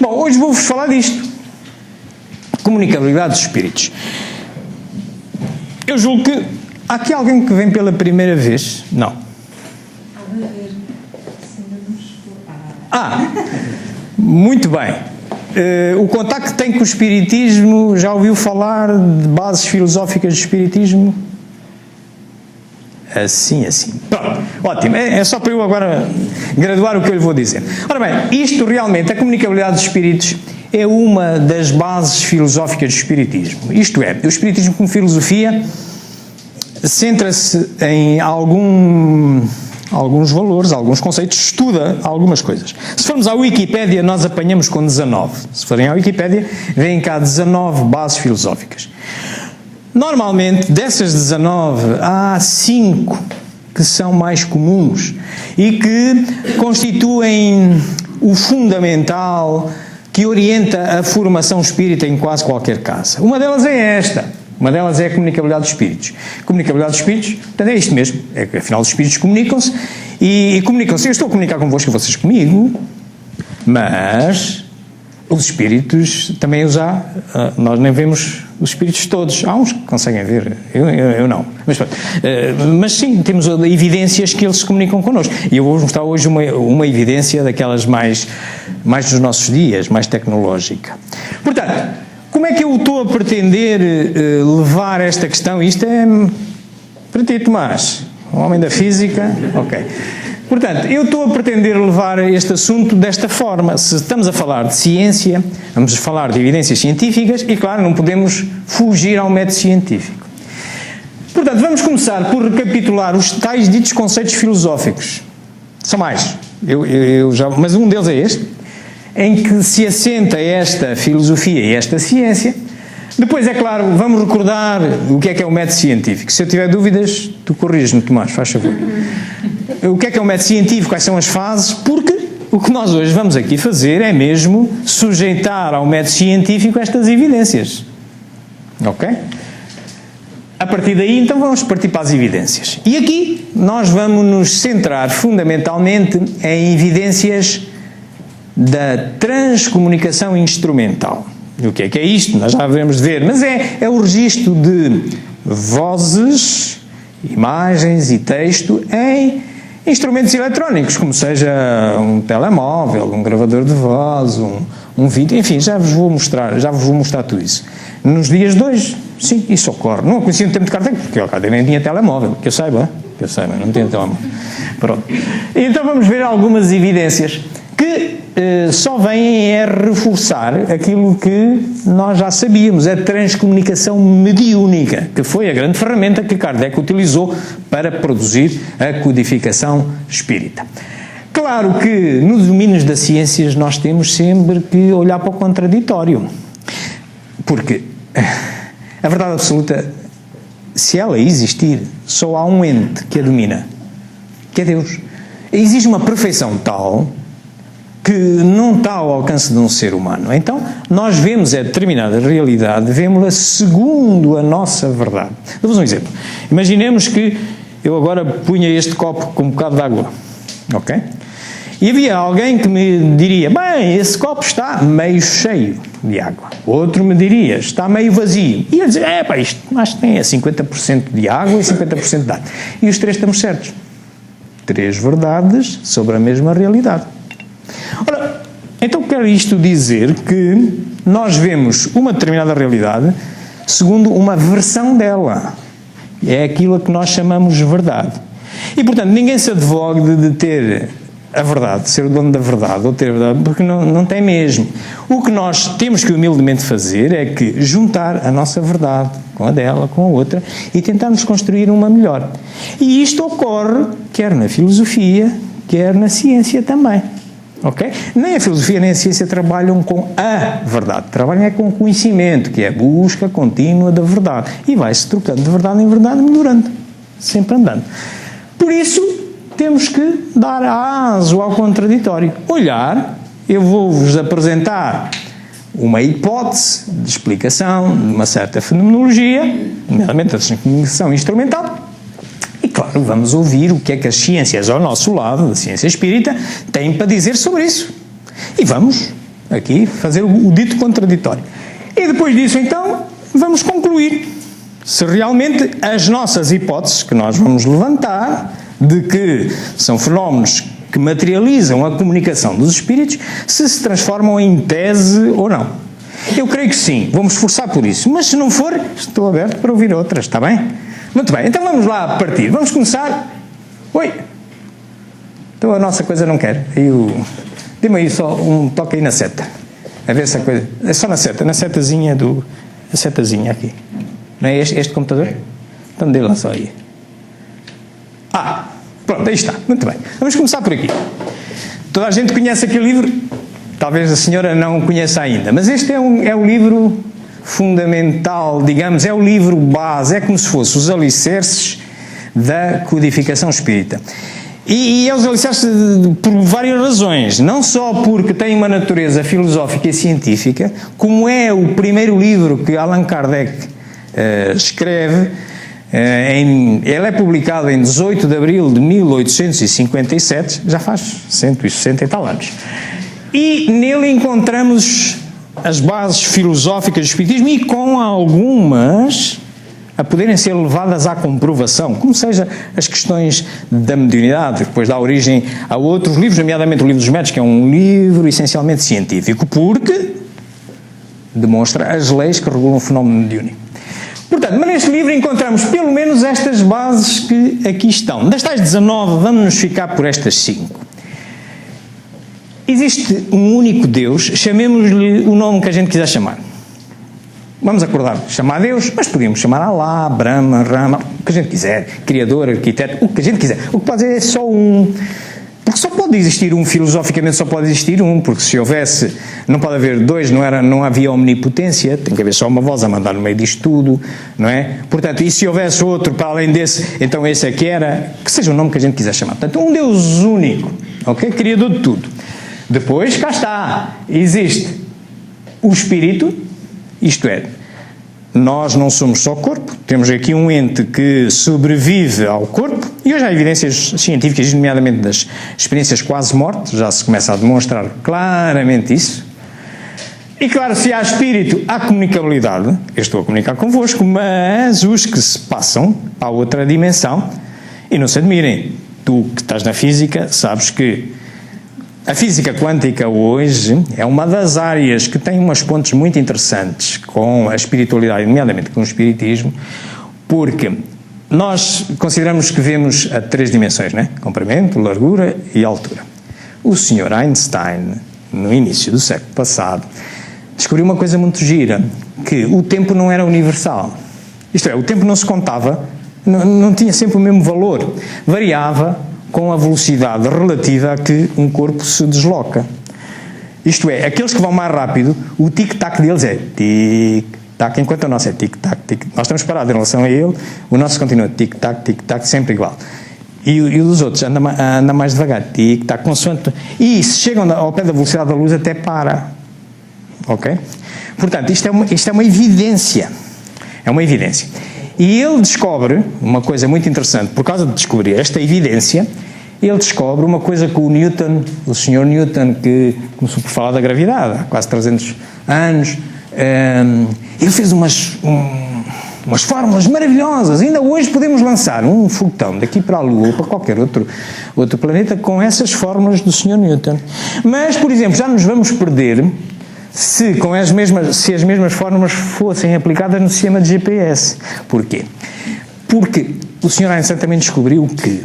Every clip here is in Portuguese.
Bom, hoje vou-vos falar disto. Comunicabilidade dos espíritos. Eu julgo que há aqui alguém que vem pela primeira vez? Não. Muito bem. O contacto que tem com o espiritismo, já ouviu falar de bases filosóficas do espiritismo? Assim. Pronto, ótimo. É só para eu agora graduar o que eu lhe vou dizer. Ora bem, isto realmente, a comunicabilidade dos espíritos, é uma das bases filosóficas do espiritismo. Isto é, o espiritismo como filosofia centra-se em alguns valores, alguns conceitos, estuda algumas coisas. Se formos à Wikipédia, nós apanhamos com 19. Se forem à Wikipédia, vêm cá 19 bases filosóficas. Normalmente, dessas 19, há 5 que são mais comuns e que constituem o fundamental que orienta a formação espírita em quase qualquer casa. Uma delas é esta. Uma delas é a comunicabilidade dos espíritos. Comunicabilidade dos espíritos, portanto, é isto mesmo. É que, afinal, os espíritos comunicam-se e comunicam-se. Eu estou a comunicar convosco e vocês comigo, mas os espíritos também os há. Nós nem vemos os espíritos todos. Há uns que conseguem ver, eu não. Mas sim, temos evidências que eles se comunicam connosco. E eu vou mostrar hoje uma evidência daquelas mais dos nossos dias, mais tecnológica. Portanto, como é que eu estou a pretender levar esta questão? Isto é para ti, Tomás, um homem da física. Ok. Portanto, eu estou a pretender levar este assunto desta forma. Se estamos a falar de ciência, vamos falar de evidências científicas e, claro, não podemos fugir ao método científico. Portanto, vamos começar por recapitular os tais ditos conceitos filosóficos. São mais. Mas um deles é este, em que se assenta esta filosofia e esta ciência. Depois, é claro, vamos recordar o que é o método científico. Se eu tiver dúvidas, tu corriges-me, Tomás, faz favor. O que é o método científico, quais são as fases, porque o que nós hoje vamos aqui fazer é mesmo sujeitar ao método científico estas evidências. Ok? A partir daí, então, vamos partir para as evidências. E aqui, nós vamos nos centrar fundamentalmente em evidências da transcomunicação instrumental. O que é isto? Nós já devemos ver, mas é o registro de vozes, imagens e texto em instrumentos eletrónicos, como seja um telemóvel, um gravador de voz, um vídeo, enfim, já vos vou mostrar tudo isso. Nos dias de hoje, sim, isso ocorre. Não conhecia no tempo de Kardec, porque o Kardec nem tinha telemóvel, que eu saiba, não tinha telemóvel. Pronto. Então vamos ver algumas evidências que só vêm a reforçar aquilo que nós já sabíamos, a transcomunicação mediúnica, que foi a grande ferramenta que Kardec utilizou para produzir a codificação espírita. Claro que nos domínios das ciências nós temos sempre que olhar para o contraditório, porque a verdade absoluta, se ela existir, só há um ente que a domina, que é Deus. Existe uma perfeição tal que não está ao alcance de um ser humano. Então, nós vemos a determinada realidade, vemos-la segundo a nossa verdade. Dou-vos um exemplo. Imaginemos que eu agora punha este copo com um bocado de água, ok? E havia alguém que me diria, bem, esse copo está meio cheio de água. Outro me diria, está meio vazio. E eu dizia, isto acho que tem 50% de água e 50% de água. E os três estamos certos. 3 verdades sobre a mesma realidade. Ora, então quero isto dizer que nós vemos uma determinada realidade segundo uma versão dela. É aquilo a que nós chamamos verdade. E, portanto, ninguém se advoga de ter a verdade, de ser o dono da verdade, ou ter a verdade, porque não tem mesmo. O que nós temos que humildemente fazer é que juntar a nossa verdade com a dela, com a outra, e tentarmos construir uma melhor. E isto ocorre quer na filosofia, quer na ciência também. Ok? Nem a filosofia nem a ciência trabalham com a verdade, trabalham é com o conhecimento, que é a busca contínua da verdade. E vai-se trocando de verdade em verdade, melhorando, sempre andando. Por isso, temos que dar aso ao contraditório. Olhar, eu vou-vos apresentar uma hipótese de explicação de uma certa fenomenologia, nomeadamente a transcomunicação instrumental, e claro, vamos ouvir o que é que as ciências ao nosso lado, a ciência espírita, têm para dizer sobre isso. E vamos aqui, fazer o dito contraditório. E depois disso, então, vamos concluir se realmente as nossas hipóteses que nós vamos levantar de que são fenómenos que materializam a comunicação dos espíritos, se transformam em tese ou não. Eu creio que sim, vou-me esforçar por isso, mas se não for, estou aberto para ouvir outras, está bem? Muito bem, então vamos lá partir. Vamos começar. Oi! Então a nossa coisa não quer. Dê-me aí só um toque aí na seta. A ver se a coisa... É só na setazinha do... A setazinha aqui. Não é este computador? Então dê lá só aí. Pronto, aí está. Muito bem. Vamos começar por aqui. Toda a gente conhece aquele livro? Talvez a senhora não conheça ainda, mas este é o livro fundamental, digamos, é o livro base, é como se fosse os alicerces da codificação espírita. E é os alicerces por várias razões, não só porque tem uma natureza filosófica e científica, como é o primeiro livro que Allan Kardec escreve. Ele é publicado em 18 de abril de 1857, já faz 160 e tal anos. E nele encontramos as bases filosóficas do espiritismo e com algumas a poderem ser levadas à comprovação, como seja as questões da mediunidade, que depois dá origem a outros livros, nomeadamente o livro dos médios, que é um livro essencialmente científico, porque demonstra as leis que regulam o fenómeno mediúnico. Portanto, mas neste livro encontramos pelo menos estas bases que aqui estão. Das tais 19, vamos nos ficar por estas 5. Existe um único Deus, chamemos-lhe o nome que a gente quiser chamar. Vamos acordar, chamar Deus, mas podíamos chamar Alá, Brahma, Rama, o que a gente quiser, Criador, Arquiteto, o que a gente quiser. O que pode dizer é só um. Porque só pode existir um, filosoficamente só pode existir um, porque se houvesse, não pode haver dois, não havia omnipotência, tem que haver só uma voz a mandar no meio disto tudo, não é? Portanto, e se houvesse outro para além desse, então esse aqui era, que seja o nome que a gente quiser chamar. Portanto, um Deus único, ok? Criador de tudo. Depois, cá está, existe o Espírito, isto é, nós não somos só corpo, temos aqui um ente que sobrevive ao corpo, e hoje há evidências científicas, nomeadamente das experiências quase morte, já se começa a demonstrar claramente isso. E claro, se há espírito, há comunicabilidade, eu estou a comunicar convosco, mas os que se passam à outra dimensão, e não se admirem, tu que estás na física, sabes que a física quântica hoje é uma das áreas que tem umas pontes muito interessantes com a espiritualidade, nomeadamente com o espiritismo, porque nós consideramos que vemos a 3 dimensões, né? Comprimento, largura e altura. O Sr. Einstein, no início do século passado, descobriu uma coisa muito gira, que o tempo não era universal. Isto é, o tempo não se contava, não tinha sempre o mesmo valor, variava com a velocidade relativa a que um corpo se desloca. Isto é, aqueles que vão mais rápido, o tic-tac deles é tic-tac, enquanto o nosso é tic-tac, tic-tac. Nós estamos parados em relação a ele, o nosso continua tic-tac, sempre igual. E o dos outros anda mais devagar, tic-tac, consoante. E se chegam ao pé da velocidade da luz, até para. Ok? Portanto, isto é uma evidência. É uma evidência. E ele descobre uma coisa muito interessante, por causa de descobrir esta evidência, ele descobre uma coisa que o Sr. Newton, que começou por falar da gravidade há quase 300 anos, ele fez umas fórmulas maravilhosas. Ainda hoje podemos lançar um foguetão daqui para a Lua ou para qualquer outro planeta com essas fórmulas do Sr. Newton. Mas, por exemplo, já nos vamos perder se as mesmas fórmulas fossem aplicadas no sistema de GPS. Porquê? Porque o Sr. Einstein também descobriu que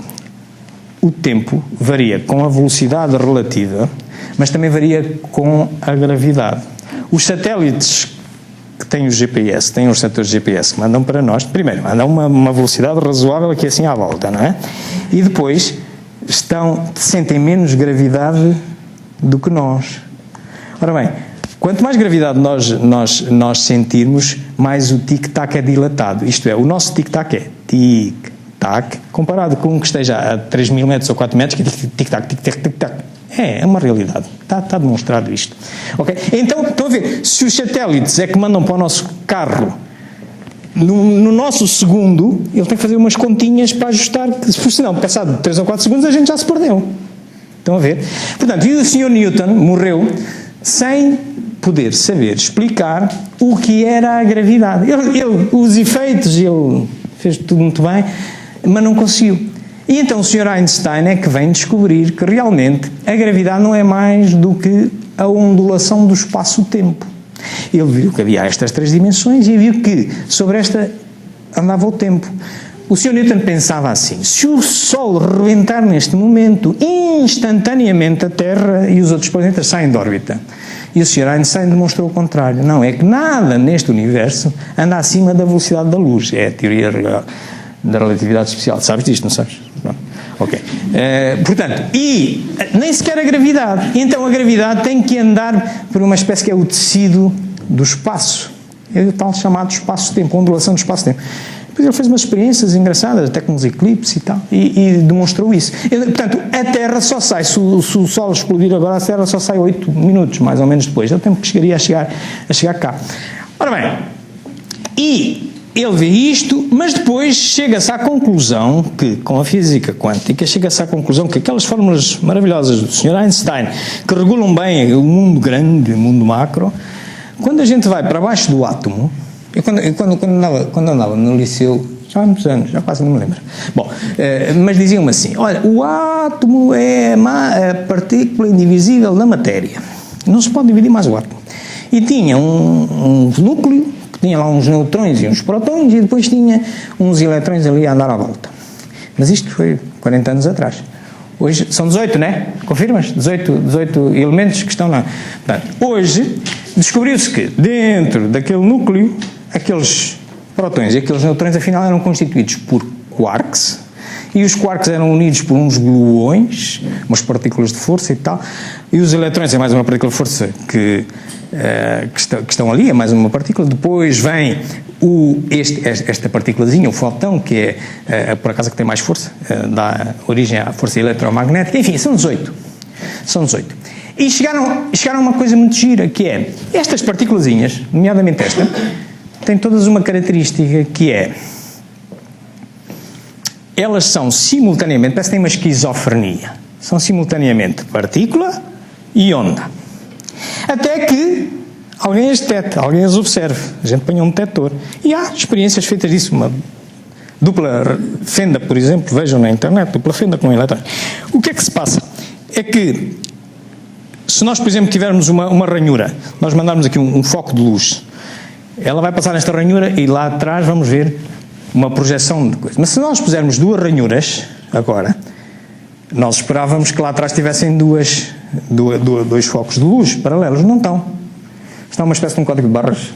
o tempo varia com a velocidade relativa, mas também varia com a gravidade. Os satélites que têm o GPS, têm os receptores de GPS que mandam para nós, primeiro, mandam uma velocidade razoável aqui assim à volta, não é? E depois sentem menos gravidade do que nós. Ora bem, quanto mais gravidade nós sentirmos, mais o tic-tac é dilatado. Isto é, o nosso tic-tac é tic-tac, comparado com um que esteja a 3.000 metros ou 4 metros, que é tic-tac, tic-tac, tic-tac. É uma realidade. Está demonstrado isto. Okay? Então, estão a ver, se os satélites é que mandam para o nosso carro, no nosso segundo, ele tem que fazer umas continhas para ajustar, porque senão, passado 3 ou 4 segundos, a gente já se perdeu. Estão a ver? Portanto, e o Sr. Newton morreu sem poder saber explicar o que era a gravidade. Os efeitos, ele fez tudo muito bem, mas não conseguiu. E então o Sr. Einstein é que vem descobrir que realmente a gravidade não é mais do que a ondulação do espaço-tempo. Ele viu que havia estas 3 dimensões e viu que sobre esta andava o tempo. O Sr. Newton pensava assim: se o Sol rebentar neste momento, instantaneamente a Terra e os outros planetas saem de órbita. E o Sr. Einstein demonstrou o contrário. Não, é que nada neste universo anda acima da velocidade da luz. É a teoria da relatividade especial. Sabes disto, não sabes? Não. Ok. Portanto, e nem sequer a gravidade. Então a gravidade tem que andar por uma espécie que é o tecido do espaço. É o tal chamado espaço-tempo, ondulação do espaço-tempo. Depois ele fez umas experiências engraçadas, até com os eclipses e tal, e demonstrou isso. Portanto, a Terra só sai, se o Sol explodir agora, a Terra só sai 8 minutos, mais ou menos depois. É o tempo que chegaria a chegar cá. Ora bem, e ele vê isto, mas depois chega-se à conclusão que, com a física quântica, chega-se à conclusão que aquelas fórmulas maravilhosas do Sr. Einstein, que regulam bem o mundo grande, o mundo macro, quando a gente vai para baixo do átomo, eu quando andava no liceu, já há muitos anos, já quase não me lembro. Bom, mas diziam-me assim: olha, o átomo é a partícula indivisível da matéria. Não se pode dividir mais o átomo. E tinha um núcleo, que tinha lá uns neutrões e uns prótons, e depois tinha uns eletrões ali a andar à volta. Mas isto foi 40 anos atrás. Hoje são 18, não é? Confirmas? 18 elementos que estão lá. Portanto, hoje descobriu-se que dentro daquele núcleo, aqueles prótons e aqueles neutrões afinal eram constituídos por quarks, e os quarks eram unidos por uns gluões, umas partículas de força e tal, e os eletrões é mais uma partícula de força que estão ali, é mais uma partícula. Depois vem esta partículazinha, o fóton, que é por acaso que tem mais força, dá origem à força eletromagnética. Enfim, são 18. E chegaram a uma coisa muito gira, que é, estas partículazinhas, nomeadamente esta, têm todas uma característica que é, elas são simultaneamente, parece que têm uma esquizofrenia, são simultaneamente partícula e onda. Até que alguém as detecta, alguém as observe, a gente põe um detector. E há experiências feitas disso, uma dupla fenda, por exemplo, vejam na internet, dupla fenda com eletrões. O que é que se passa? É que, se nós, por exemplo, tivermos uma ranhura, nós mandarmos aqui um foco de luz, ela vai passar nesta ranhura e lá atrás vamos ver uma projeção de coisa. Mas se nós pusermos 2 ranhuras, agora, nós esperávamos que lá atrás tivessem dois focos de luz paralelos. Não estão. Está uma espécie de um código de barras.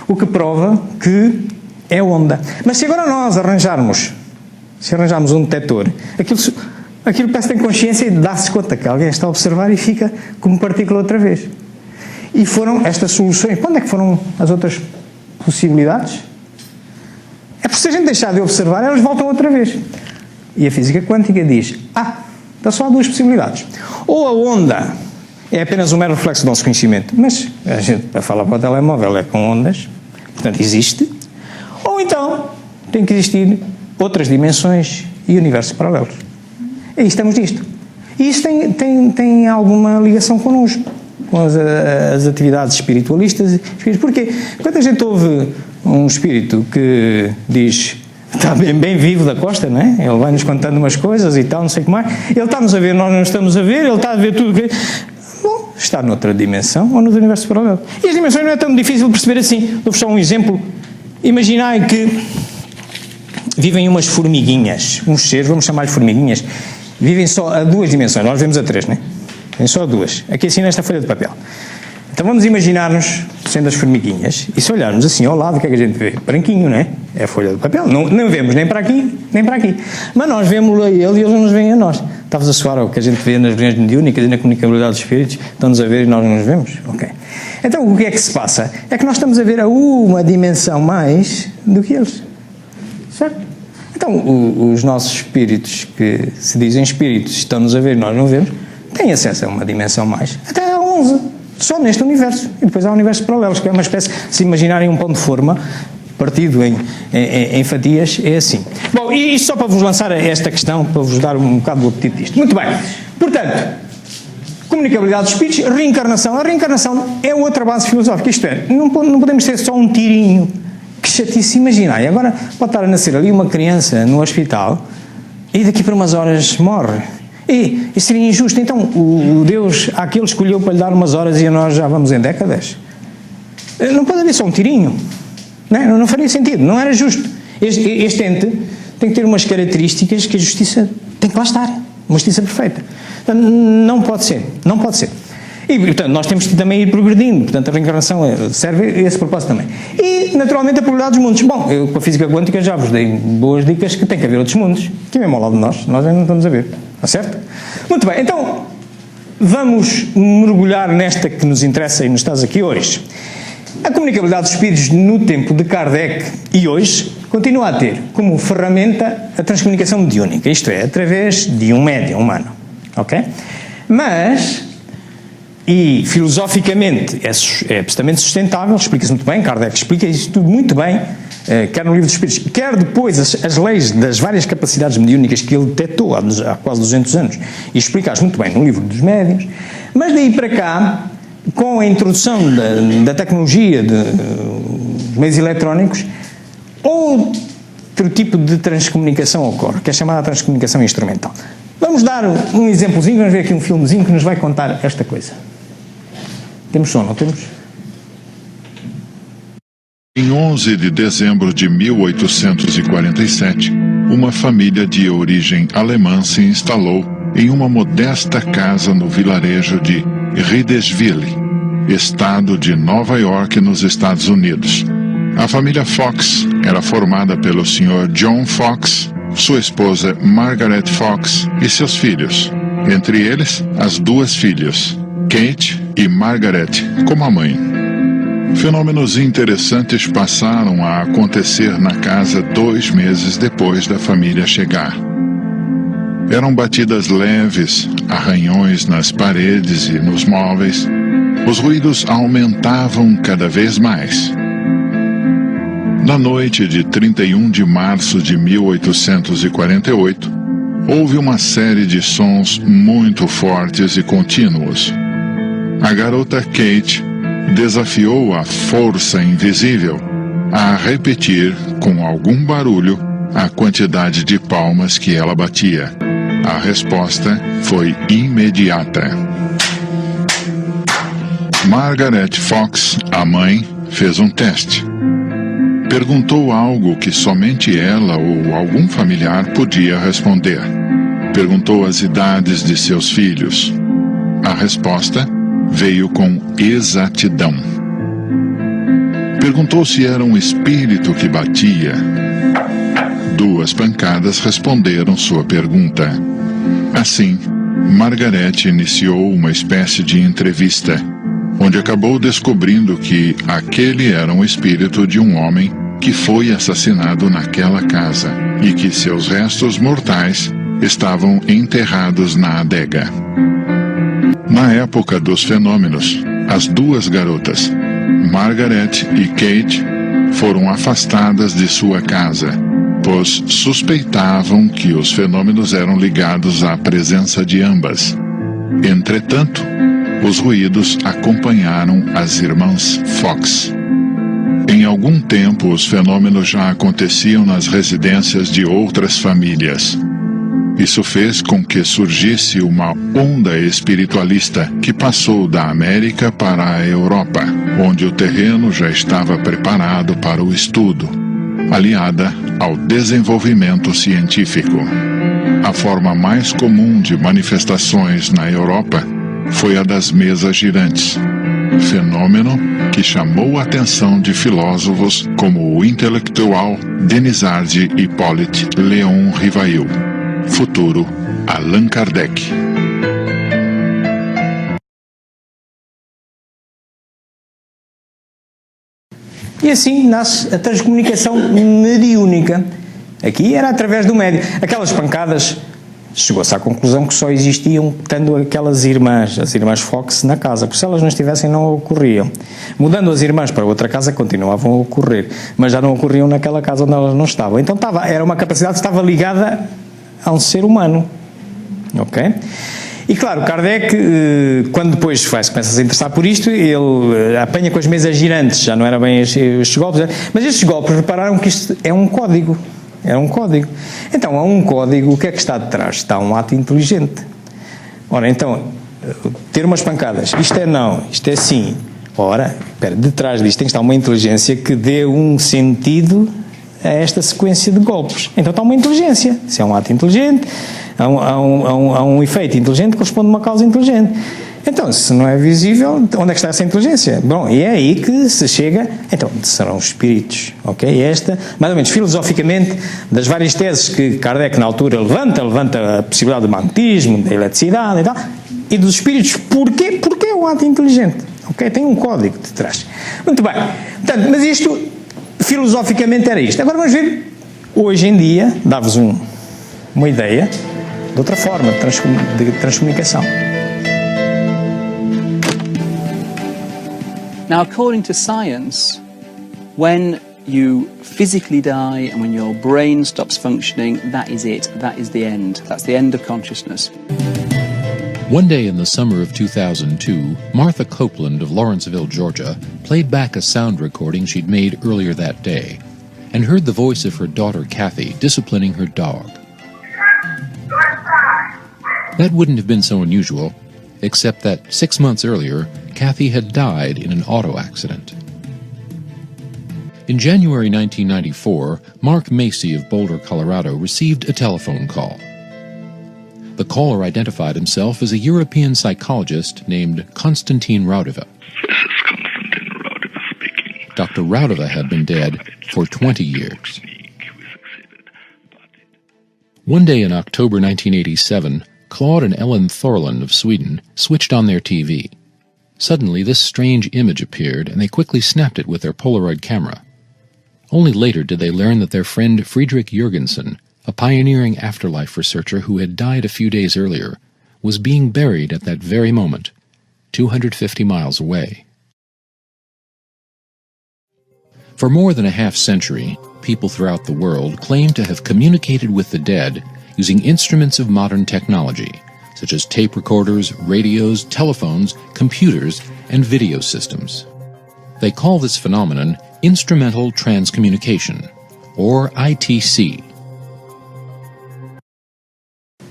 O que prova que é onda. Mas se agora nós arranjarmos um detector, aquilo parece que tem consciência e dá-se conta que alguém está a observar e fica como partícula outra vez. E foram estas soluções. Quando é que foram as outras possibilidades? É porque se a gente deixar de observar, elas voltam outra vez. E a física quântica diz, está só há 2 possibilidades. Ou a onda é apenas um mero reflexo do nosso conhecimento, mas a gente, para falar para o telemóvel, é com ondas, portanto existe. Ou então, tem que existir outras dimensões e universos paralelos. E estamos nisto. E isso tem alguma ligação connosco, com as atividades espiritualistas. Porquê? Quando a gente ouve um espírito que diz, está bem vivo da Costa, não é? Ele vai-nos contando umas coisas e tal, não sei o que mais. Ele está-nos a ver, nós não estamos a ver, ele está a ver tudo. Bom, está noutra dimensão ou no universo paralelo. E as dimensões não é tão difícil de perceber assim. Dou-vos só um exemplo. Imaginai que vivem umas formiguinhas, uns seres, vamos chamar-lhe formiguinhas, vivem só a 2 dimensões, nós vemos a 3, não é? Vivem só a 2. Aqui assim nesta folha de papel. Então vamos imaginar-nos sendo as formiguinhas, e se olharmos assim ao lado, o que é que a gente vê? Branquinho, não é? É a folha de papel. Não vemos nem para aqui, nem para aqui. Mas nós vemos-lo a ele e eles não nos veem a nós. Estavas a soar o que a gente vê nas reuniões mediúnicas e na comunicabilidade dos espíritos, estão-nos a ver e nós não nos vemos? Ok. Então o que é que se passa? É que nós estamos a ver a uma dimensão mais do que eles. Certo? Então os nossos espíritos, que se dizem espíritos, estão-nos a ver e nós não vemos, têm acesso a uma dimensão mais, até a 11. Só neste universo. E depois há universos paralelos, que é uma espécie, se imaginarem um pão de forma, partido em fatias, é assim. Bom, e isto só para vos lançar esta questão, para vos dar um bocado do apetite disto. Muito bem. Portanto, Comunicabilidade dos espíritos, reencarnação. A reencarnação é outra base filosófica, isto é, não podemos ter só um tirinho. Que chatice, imaginai, agora pode estar a nascer ali uma criança no hospital e daqui por umas horas morre. E seria injusto, então o Deus, aquele escolheu para lhe dar umas horas e nós já vamos em décadas? Não pode haver só um tirinho, não faria sentido, não era justo. Este ente tem que ter umas características que a justiça tem que lá estar, uma justiça perfeita. Portanto, não pode ser. E, portanto, nós temos que também ir progredindo, portanto, a reencarnação serve a esse propósito também. E, naturalmente, a probabilidade dos mundos. Bom, eu com a física quântica já vos dei boas dicas que tem que haver outros mundos, que é mesmo ao lado de nós ainda não estamos a ver, está certo? Muito bem, então, vamos mergulhar nesta que nos interessa e nos estás aqui hoje. A comunicabilidade dos espíritos no tempo de Kardec e hoje continua a ter como ferramenta a transcomunicação mediúnica, isto é, através de um médium humano, ok? Mas, e filosoficamente é absolutamente sustentável, explica-se muito bem, Kardec explica isso tudo muito bem, quer no livro dos espíritos, quer depois as leis das várias capacidades mediúnicas que ele detectou há quase 200 anos, e explica-as muito bem no livro dos médiuns, mas daí para cá, com a introdução da tecnologia de meios eletrónicos, outro tipo de transcomunicação ocorre, que é chamada transcomunicação instrumental. Vamos dar um exemplozinho, vamos ver aqui um filmezinho que nos vai contar esta coisa. Temos som, não temos? Em 11 de dezembro de 1847, uma família de origem alemã se instalou em uma modesta casa no vilarejo de Riedesville, estado de Nova York, nos Estados Unidos. A família Fox era formada pelo Sr. John Fox, sua esposa Margaret Fox e seus filhos, entre eles as duas filhas, Kate e Margaret, como a mãe. Fenômenos interessantes passaram a acontecer na casa 2 meses depois da família chegar. Eram batidas leves, arranhões nas paredes e nos móveis. Os ruídos aumentavam cada vez mais. Na noite de 31 de março de 1848, houve uma série de sons muito fortes e contínuos. A garota Kate desafiou a força invisível a repetir, com algum barulho, a quantidade de palmas que ela batia. A resposta foi imediata. Margaret Fox, a mãe, fez um teste. Perguntou algo que somente ela ou algum familiar podia responder. Perguntou as idades de seus filhos. A resposta veio com exatidão. Perguntou se era um espírito que batia. 2 pancadas responderam sua pergunta. Assim, Margaret iniciou uma espécie de entrevista, onde acabou descobrindo que aquele era um espírito de um homem que foi assassinado naquela casa e que seus restos mortais estavam enterrados na adega. Na época dos fenômenos, as 2 garotas, Margaret e Kate, foram afastadas de sua casa, pois suspeitavam que os fenômenos eram ligados à presença de ambas. Entretanto, os ruídos acompanharam as irmãs Fox. Em algum tempo, os fenômenos já aconteciam nas residências de outras famílias. Isso fez com que surgisse uma onda espiritualista que passou da América para a Europa, onde o terreno já estava preparado para o estudo, aliada ao desenvolvimento científico. A forma mais comum de manifestações na Europa foi a das mesas girantes, fenômeno que chamou a atenção de filósofos como o intelectual Denisard Hippolyte Léon Rivail, futuro Allan Kardec. E assim nasce a transcomunicação mediúnica. Aqui era através do médium. Aquelas pancadas, chegou-se à conclusão que só existiam estando aquelas irmãs, as irmãs Fox, na casa, porque se elas não estivessem não ocorriam. Mudando as irmãs para outra casa continuavam a ocorrer, mas já não ocorriam naquela casa onde elas não estavam. Então era uma capacidade que estava ligada a um ser humano. Ok? E claro, Kardec, quando depois começa a se interessar por isto, ele apanha com as mesas girantes, já não era bem estes golpes, mas estes golpes repararam que isto é um código. É um código. Então, a um código, o que é que está detrás? Está um ato inteligente. Ora, então, ter umas pancadas, isto é não, isto é sim. Ora, detrás disto tem que estar uma inteligência que dê um sentido a esta sequência de golpes. Então está uma inteligência. Se é um ato inteligente, há um efeito inteligente que corresponde a uma causa inteligente. Então, se não é visível, onde é que está essa inteligência? Bom, e é aí que se chega, então, serão os espíritos, ok? E esta, mais ou menos filosoficamente, das várias teses que Kardec na altura levanta a possibilidade do magnetismo, da eletricidade e tal, e dos espíritos, porquê? Porque é um ato inteligente, ok? Tem um código de trás. Muito bem, portanto, mas isto, filosoficamente era isto. Agora vamos ver, hoje em dia, dar-vos uma ideia de outra forma de transcomunicação. Now, according to science, when you physically die and when your brain stops functioning, that is it. That is the end. That's the end of consciousness. One day in the summer of 2002, Martha Copeland of Lawrenceville, Georgia, played back a sound recording she'd made earlier that day and heard the voice of her daughter Kathy disciplining her dog. That wouldn't have been so unusual, except that 6 months earlier, Kathy had died in an auto accident. In January 1994, Mark Macy of Boulder, Colorado, received a telephone call. The caller identified himself as a European psychologist named Konstantin Raudova. This is Konstantin Raudova speaking. Dr. Raudova had been dead for 20 years. One day in October 1987, Claude and Ellen Thorlund of Sweden switched on their TV. Suddenly, this strange image appeared, and they quickly snapped it with their Polaroid camera. Only later did they learn that their friend Friedrich Jürgensen, a pioneering afterlife researcher who had died a few days earlier, was being buried at that very moment, 250 miles away. For more than a half-century, people throughout the world claimed to have communicated with the dead using instruments of modern technology, such as tape recorders, radios, telephones, computers, and video systems. They call this phenomenon instrumental transcommunication, or ITC.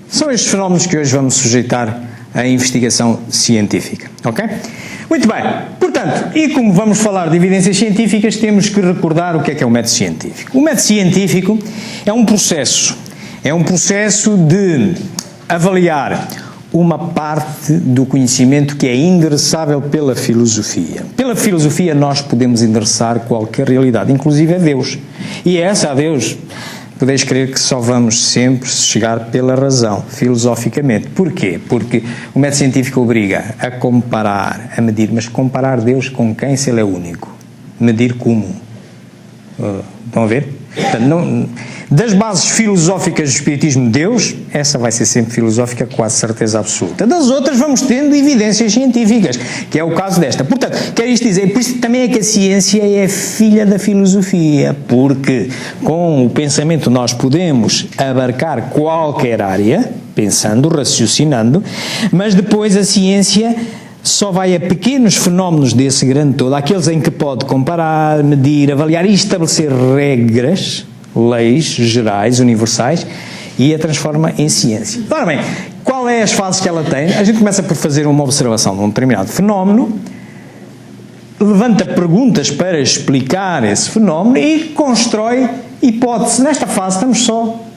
São estes fenómenos que hoje vamos sujeitar à investigação científica, ok? Muito bem, portanto, e como vamos falar de evidências científicas, temos que recordar o que é o método científico. O método científico é um processo de avaliar uma parte do conhecimento que é endereçável pela filosofia. Pela filosofia nós podemos endereçar qualquer realidade, inclusive a Deus. E essa a Deus, podeis crer que só vamos sempre chegar pela razão, filosoficamente. Porquê? Porque o método científico obriga a comparar, a medir, mas comparar Deus com quem, se Ele é único? Medir como? Estão a ver? Portanto, das bases filosóficas do Espiritismo de Deus, essa vai ser sempre filosófica, quase certeza absoluta. Das outras vamos tendo evidências científicas, que é o caso desta. Portanto, quero isto dizer, por isso também é que a ciência é filha da filosofia, porque com o pensamento nós podemos abarcar qualquer área, pensando, raciocinando, mas depois a ciência só vai a pequenos fenómenos desse grande todo, aqueles em que pode comparar, medir, avaliar e estabelecer regras, leis gerais, universais, e a transforma em ciência. Ora bem, qual é as fases que ela tem? A gente começa por fazer uma observação de um determinado fenómeno, levanta perguntas para explicar esse fenómeno e constrói hipóteses. Nesta fase estamos só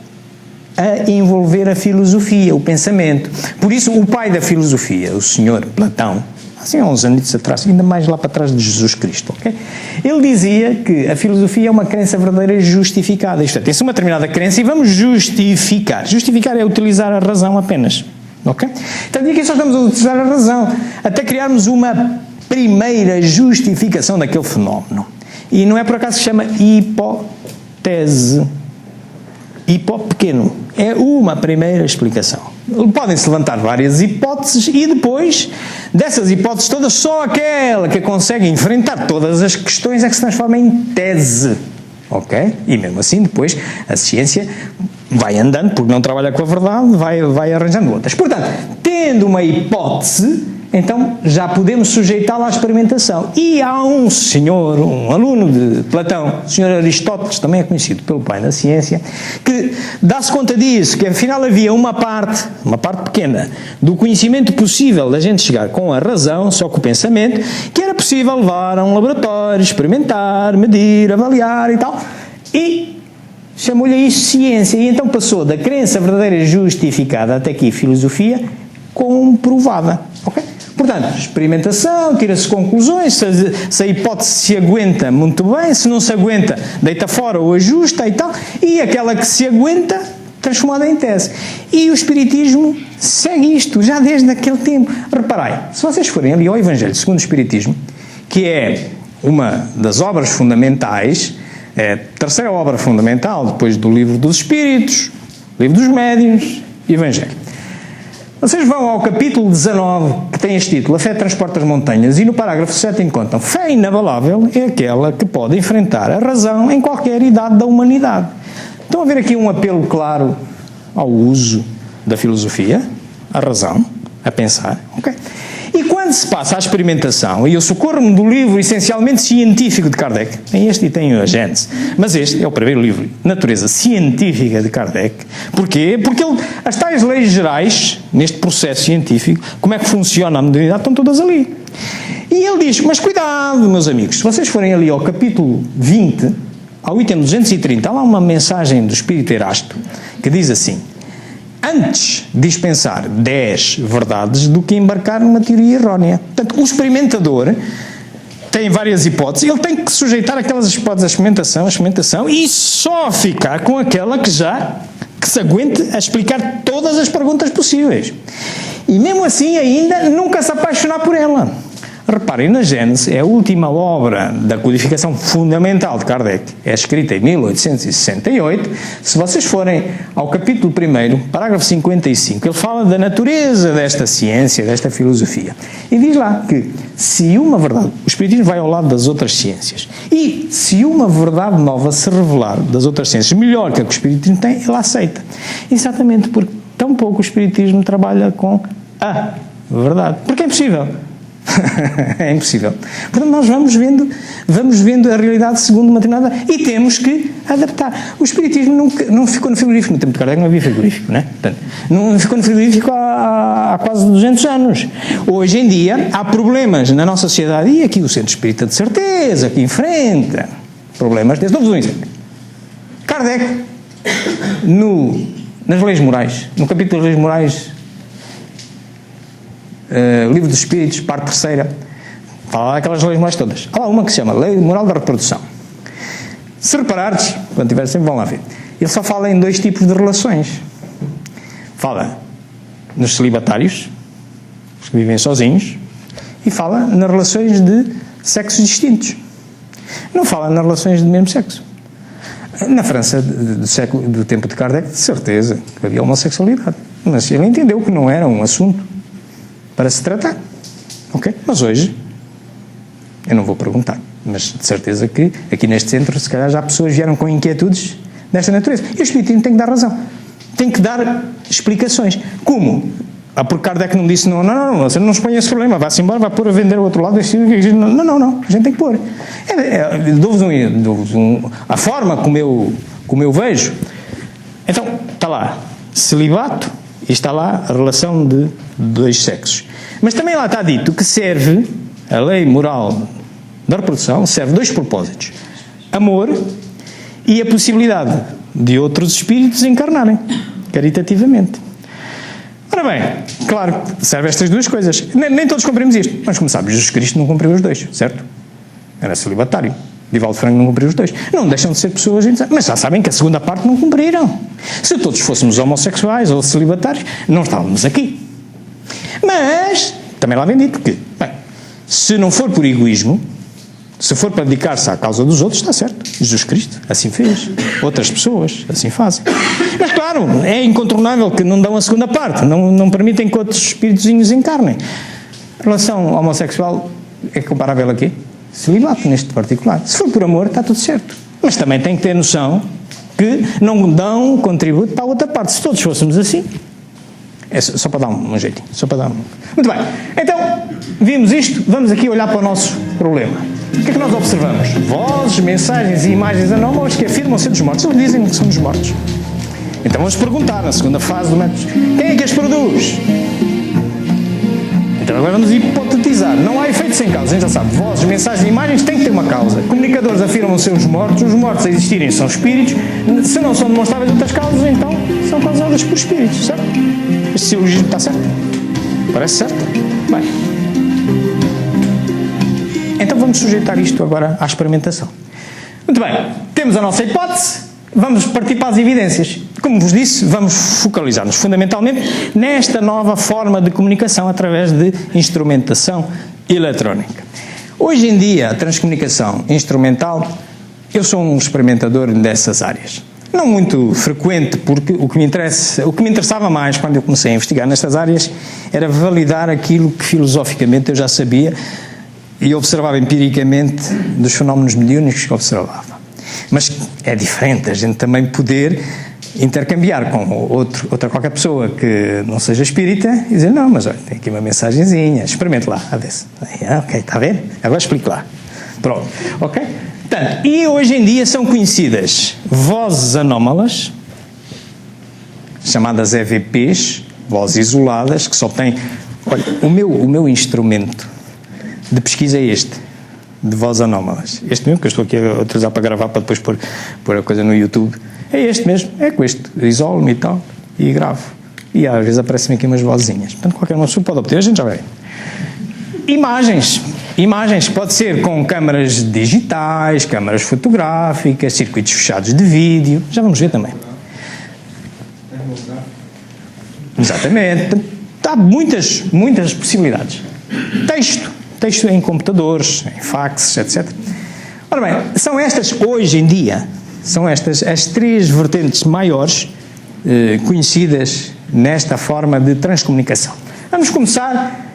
a envolver a filosofia, o pensamento. Por isso, o pai da filosofia, o senhor Platão, assim há uns anos atrás, ainda mais lá para trás de Jesus Cristo, ok? Ele dizia que a filosofia é uma crença verdadeira justificada. Isto é, tem-se uma determinada crença e vamos justificar. Justificar é utilizar a razão apenas, ok? Então, aqui só estamos a utilizar a razão, até criarmos uma primeira justificação daquele fenómeno. E não é por acaso que se chama hipótese. Hipó pequeno. É uma primeira explicação. Podem-se levantar várias hipóteses e depois, dessas hipóteses todas, só aquela que consegue enfrentar todas as questões é que se transforma em tese. Ok? E mesmo assim, depois, a ciência vai andando, porque não trabalha com a verdade, vai arranjando outras. Portanto, tendo uma hipótese, então já podemos sujeitá-la à experimentação. E há um senhor, um aluno de Platão, o senhor Aristóteles, também é conhecido pelo pai da ciência, que dá-se conta disso, que afinal havia uma parte pequena, do conhecimento possível da gente chegar com a razão, só com o pensamento, que era possível levar a um laboratório, experimentar, medir, avaliar e tal, e chamou-lhe a isso ciência, e então passou da crença verdadeira justificada até aqui filosofia comprovada, ok? Portanto, experimentação, tira-se conclusões, se a hipótese se aguenta, muito bem, se não se aguenta, deita fora ou ajusta e tal, e aquela que se aguenta, transformada em tese. E o Espiritismo segue isto, já desde aquele tempo. Reparai, se vocês forem ali ao Evangelho segundo o Espiritismo, que é uma das obras fundamentais, é a terceira obra fundamental, depois do Livro dos Espíritos, Livro dos Médiuns e Evangelho. Vocês vão ao capítulo 19, que tem este título, A Fé Transporta as Montanhas, e no parágrafo 7 encontram: fé inabalável é aquela que pode enfrentar a razão em qualquer idade da humanidade. Estão a ver aqui um apelo claro ao uso da filosofia, à razão, a pensar, ok? E quando se passa à experimentação, e eu socorro-me do livro essencialmente científico de Kardec, tem este e tem a Gênese, mas este é o primeiro livro, Natureza Científica de Kardec. Porquê? Porque as tais leis gerais, neste processo científico, como é que funciona a modernidade, estão todas ali. E ele diz, mas cuidado, meus amigos, se vocês forem ali ao capítulo 20, ao item 230, há lá uma mensagem do Espírito Erasto, que diz assim: antes dispensar 10 verdades do que embarcar numa teoria errónea. Portanto, o experimentador tem várias hipóteses, ele tem que sujeitar aquelas hipóteses à experimentação e só ficar com aquela que se aguente a explicar todas as perguntas possíveis. E mesmo assim ainda nunca se apaixonar por ela. Reparem, na Gênese é a última obra da codificação fundamental de Kardec, é escrita em 1868. Se vocês forem ao capítulo 1, parágrafo 55, ele fala da natureza desta ciência, desta filosofia. E diz lá que se uma verdade, o Espiritismo vai ao lado das outras ciências, e se uma verdade nova se revelar das outras ciências melhor que a que o Espiritismo tem, ele aceita. Exatamente porque tão pouco o Espiritismo trabalha com a verdade. Porque é impossível. É impossível. Portanto, nós vamos vendo a realidade segundo uma determinada, e temos que adaptar. O Espiritismo não ficou no frigorífico. No tempo de Kardec não havia frigorífico, não é? Portanto, não ficou no frigorífico há quase 200 anos. Hoje em dia há problemas na nossa sociedade, e aqui o Centro Espírita de certeza que enfrenta problemas desde o exemplo. Kardec, nas leis morais, no capítulo das leis morais, Livro dos Espíritos, parte 3, fala daquelas leis morais todas. Há lá uma que se chama Lei Moral da Reprodução. Se reparares, quando tiver sempre, vão lá ver. Ele só fala em 2 tipos de relações. Fala nos celibatários, os que vivem sozinhos, e fala nas relações de sexos distintos. Não fala nas relações de mesmo sexo. Na França do tempo de Kardec, de certeza que havia homossexualidade, mas ele entendeu que não era um assunto para se tratar, ok? Mas hoje, eu não vou perguntar, mas de certeza que aqui neste centro, se calhar já pessoas vieram com inquietudes desta natureza. E o Espiritismo tem que dar razão, tem que dar explicações. Como? Porque Kardec não disse, não, você não expõe esse problema, vá-se embora, vai pôr a vender o outro lado, não, a gente tem que pôr. A forma como eu vejo, então, está lá, celibato, e está lá a relação de 2 sexos. Mas também lá está dito que serve, a lei moral da reprodução, serve 2 propósitos: amor e a possibilidade de outros espíritos encarnarem, caritativamente. Ora bem, claro, serve estas 2 coisas. Nem todos cumprimos isto, mas como sabes, Jesus Cristo não cumpriu os 2, certo? Era celibatário. Divaldo Franco não cumpriu os 2. Não deixam de ser pessoas, mas já sabem que a segunda parte não cumpriram. Se todos fôssemos homossexuais ou celibatários, não estávamos aqui. Mas, também lá vem dito que, bem, se não for por egoísmo, se for para dedicar-se à causa dos outros, está certo. Jesus Cristo assim fez. Outras pessoas assim fazem. Mas claro, é incontornável que não dão a segunda parte, não permitem que outros espíritozinhos encarnem. A relação homossexual é comparável aqui? Celibato, neste particular. Se for por amor, está tudo certo. Mas também tem que ter noção que que não dão contributo para a outra parte. Se todos fôssemos assim, é só para dar um jeitinho, só para dar um... Muito bem, então, vimos isto, vamos aqui olhar para o nosso problema. O que é que nós observamos? Vozes, mensagens e imagens anómalas que afirmam ser dos mortos. Eles dizem que são dos mortos. Então vamos perguntar, na segunda fase do método, quem é que as produz? Então agora vamos hipotetizar. Não há efeito sem causa, a gente já sabe. Vozes, mensagens e imagens têm que ter uma causa. Comunicadores afirmam ser os mortos a existirem são espíritos. Se não são demonstráveis outras causas, então são causadas por espíritos, certo? Este silogismo está certo? Parece certo? Bem. Então vamos sujeitar isto agora à experimentação. Muito bem, temos a nossa hipótese, vamos partir para as evidências. Como vos disse, vamos focalizar-nos fundamentalmente nesta nova forma de comunicação através de instrumentação eletrónica. Hoje em dia, a transcomunicação instrumental, eu sou um experimentador dessas áreas. Não muito frequente, porque o que me interessava mais quando eu comecei a investigar nestas áreas era validar aquilo que filosoficamente eu já sabia e observava empiricamente dos fenómenos mediúnicos que observava. Mas é diferente a gente também poder intercambiar com outra qualquer pessoa que não seja espírita e dizer, não, mas olha, tem aqui uma mensagenzinha, experimente lá, a ver se... Ok, está a ver? Agora explico lá. Pronto, ok? Portanto, e hoje em dia são conhecidas vozes anómalas, chamadas EVPs, vozes isoladas, que só têm... Olha, o meu instrumento de pesquisa é este, de vozes anómalas. Este mesmo que eu estou aqui a utilizar para gravar, para depois pôr a coisa no YouTube. É este mesmo, é com este. Isolo-me e tal, e gravo. E às vezes aparecem aqui umas vozinhas. Portanto, qualquer uma pessoa pode obter, a gente já vê. Imagens, pode ser com câmaras digitais, câmaras fotográficas, circuitos fechados de vídeo. Já vamos ver também. Exatamente. Há muitas possibilidades. Texto em computadores, em faxes, etc. Ora bem, são estas, hoje em dia, são estas as três vertentes maiores conhecidas nesta forma de transcomunicação. Vamos começar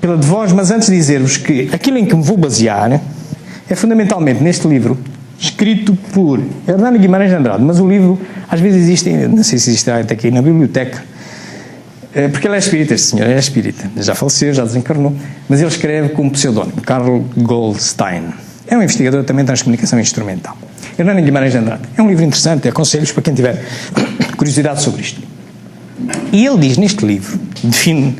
pela de voz, mas antes de dizer-vos que aquilo em que me vou basear é fundamentalmente neste livro, escrito por Hernani Guimarães de Andrade, mas o livro, às vezes existe, não sei se existe até aqui na biblioteca, porque ele é espírita, este senhor é espírita, já faleceu, já desencarnou, mas ele escreve com um pseudónimo, Carl Goldstein. É um investigador também de transcomunicação instrumental. Hernani Guimarães de Andrade. É um livro interessante, aconselho-vos para quem tiver curiosidade sobre isto. E ele diz neste livro, define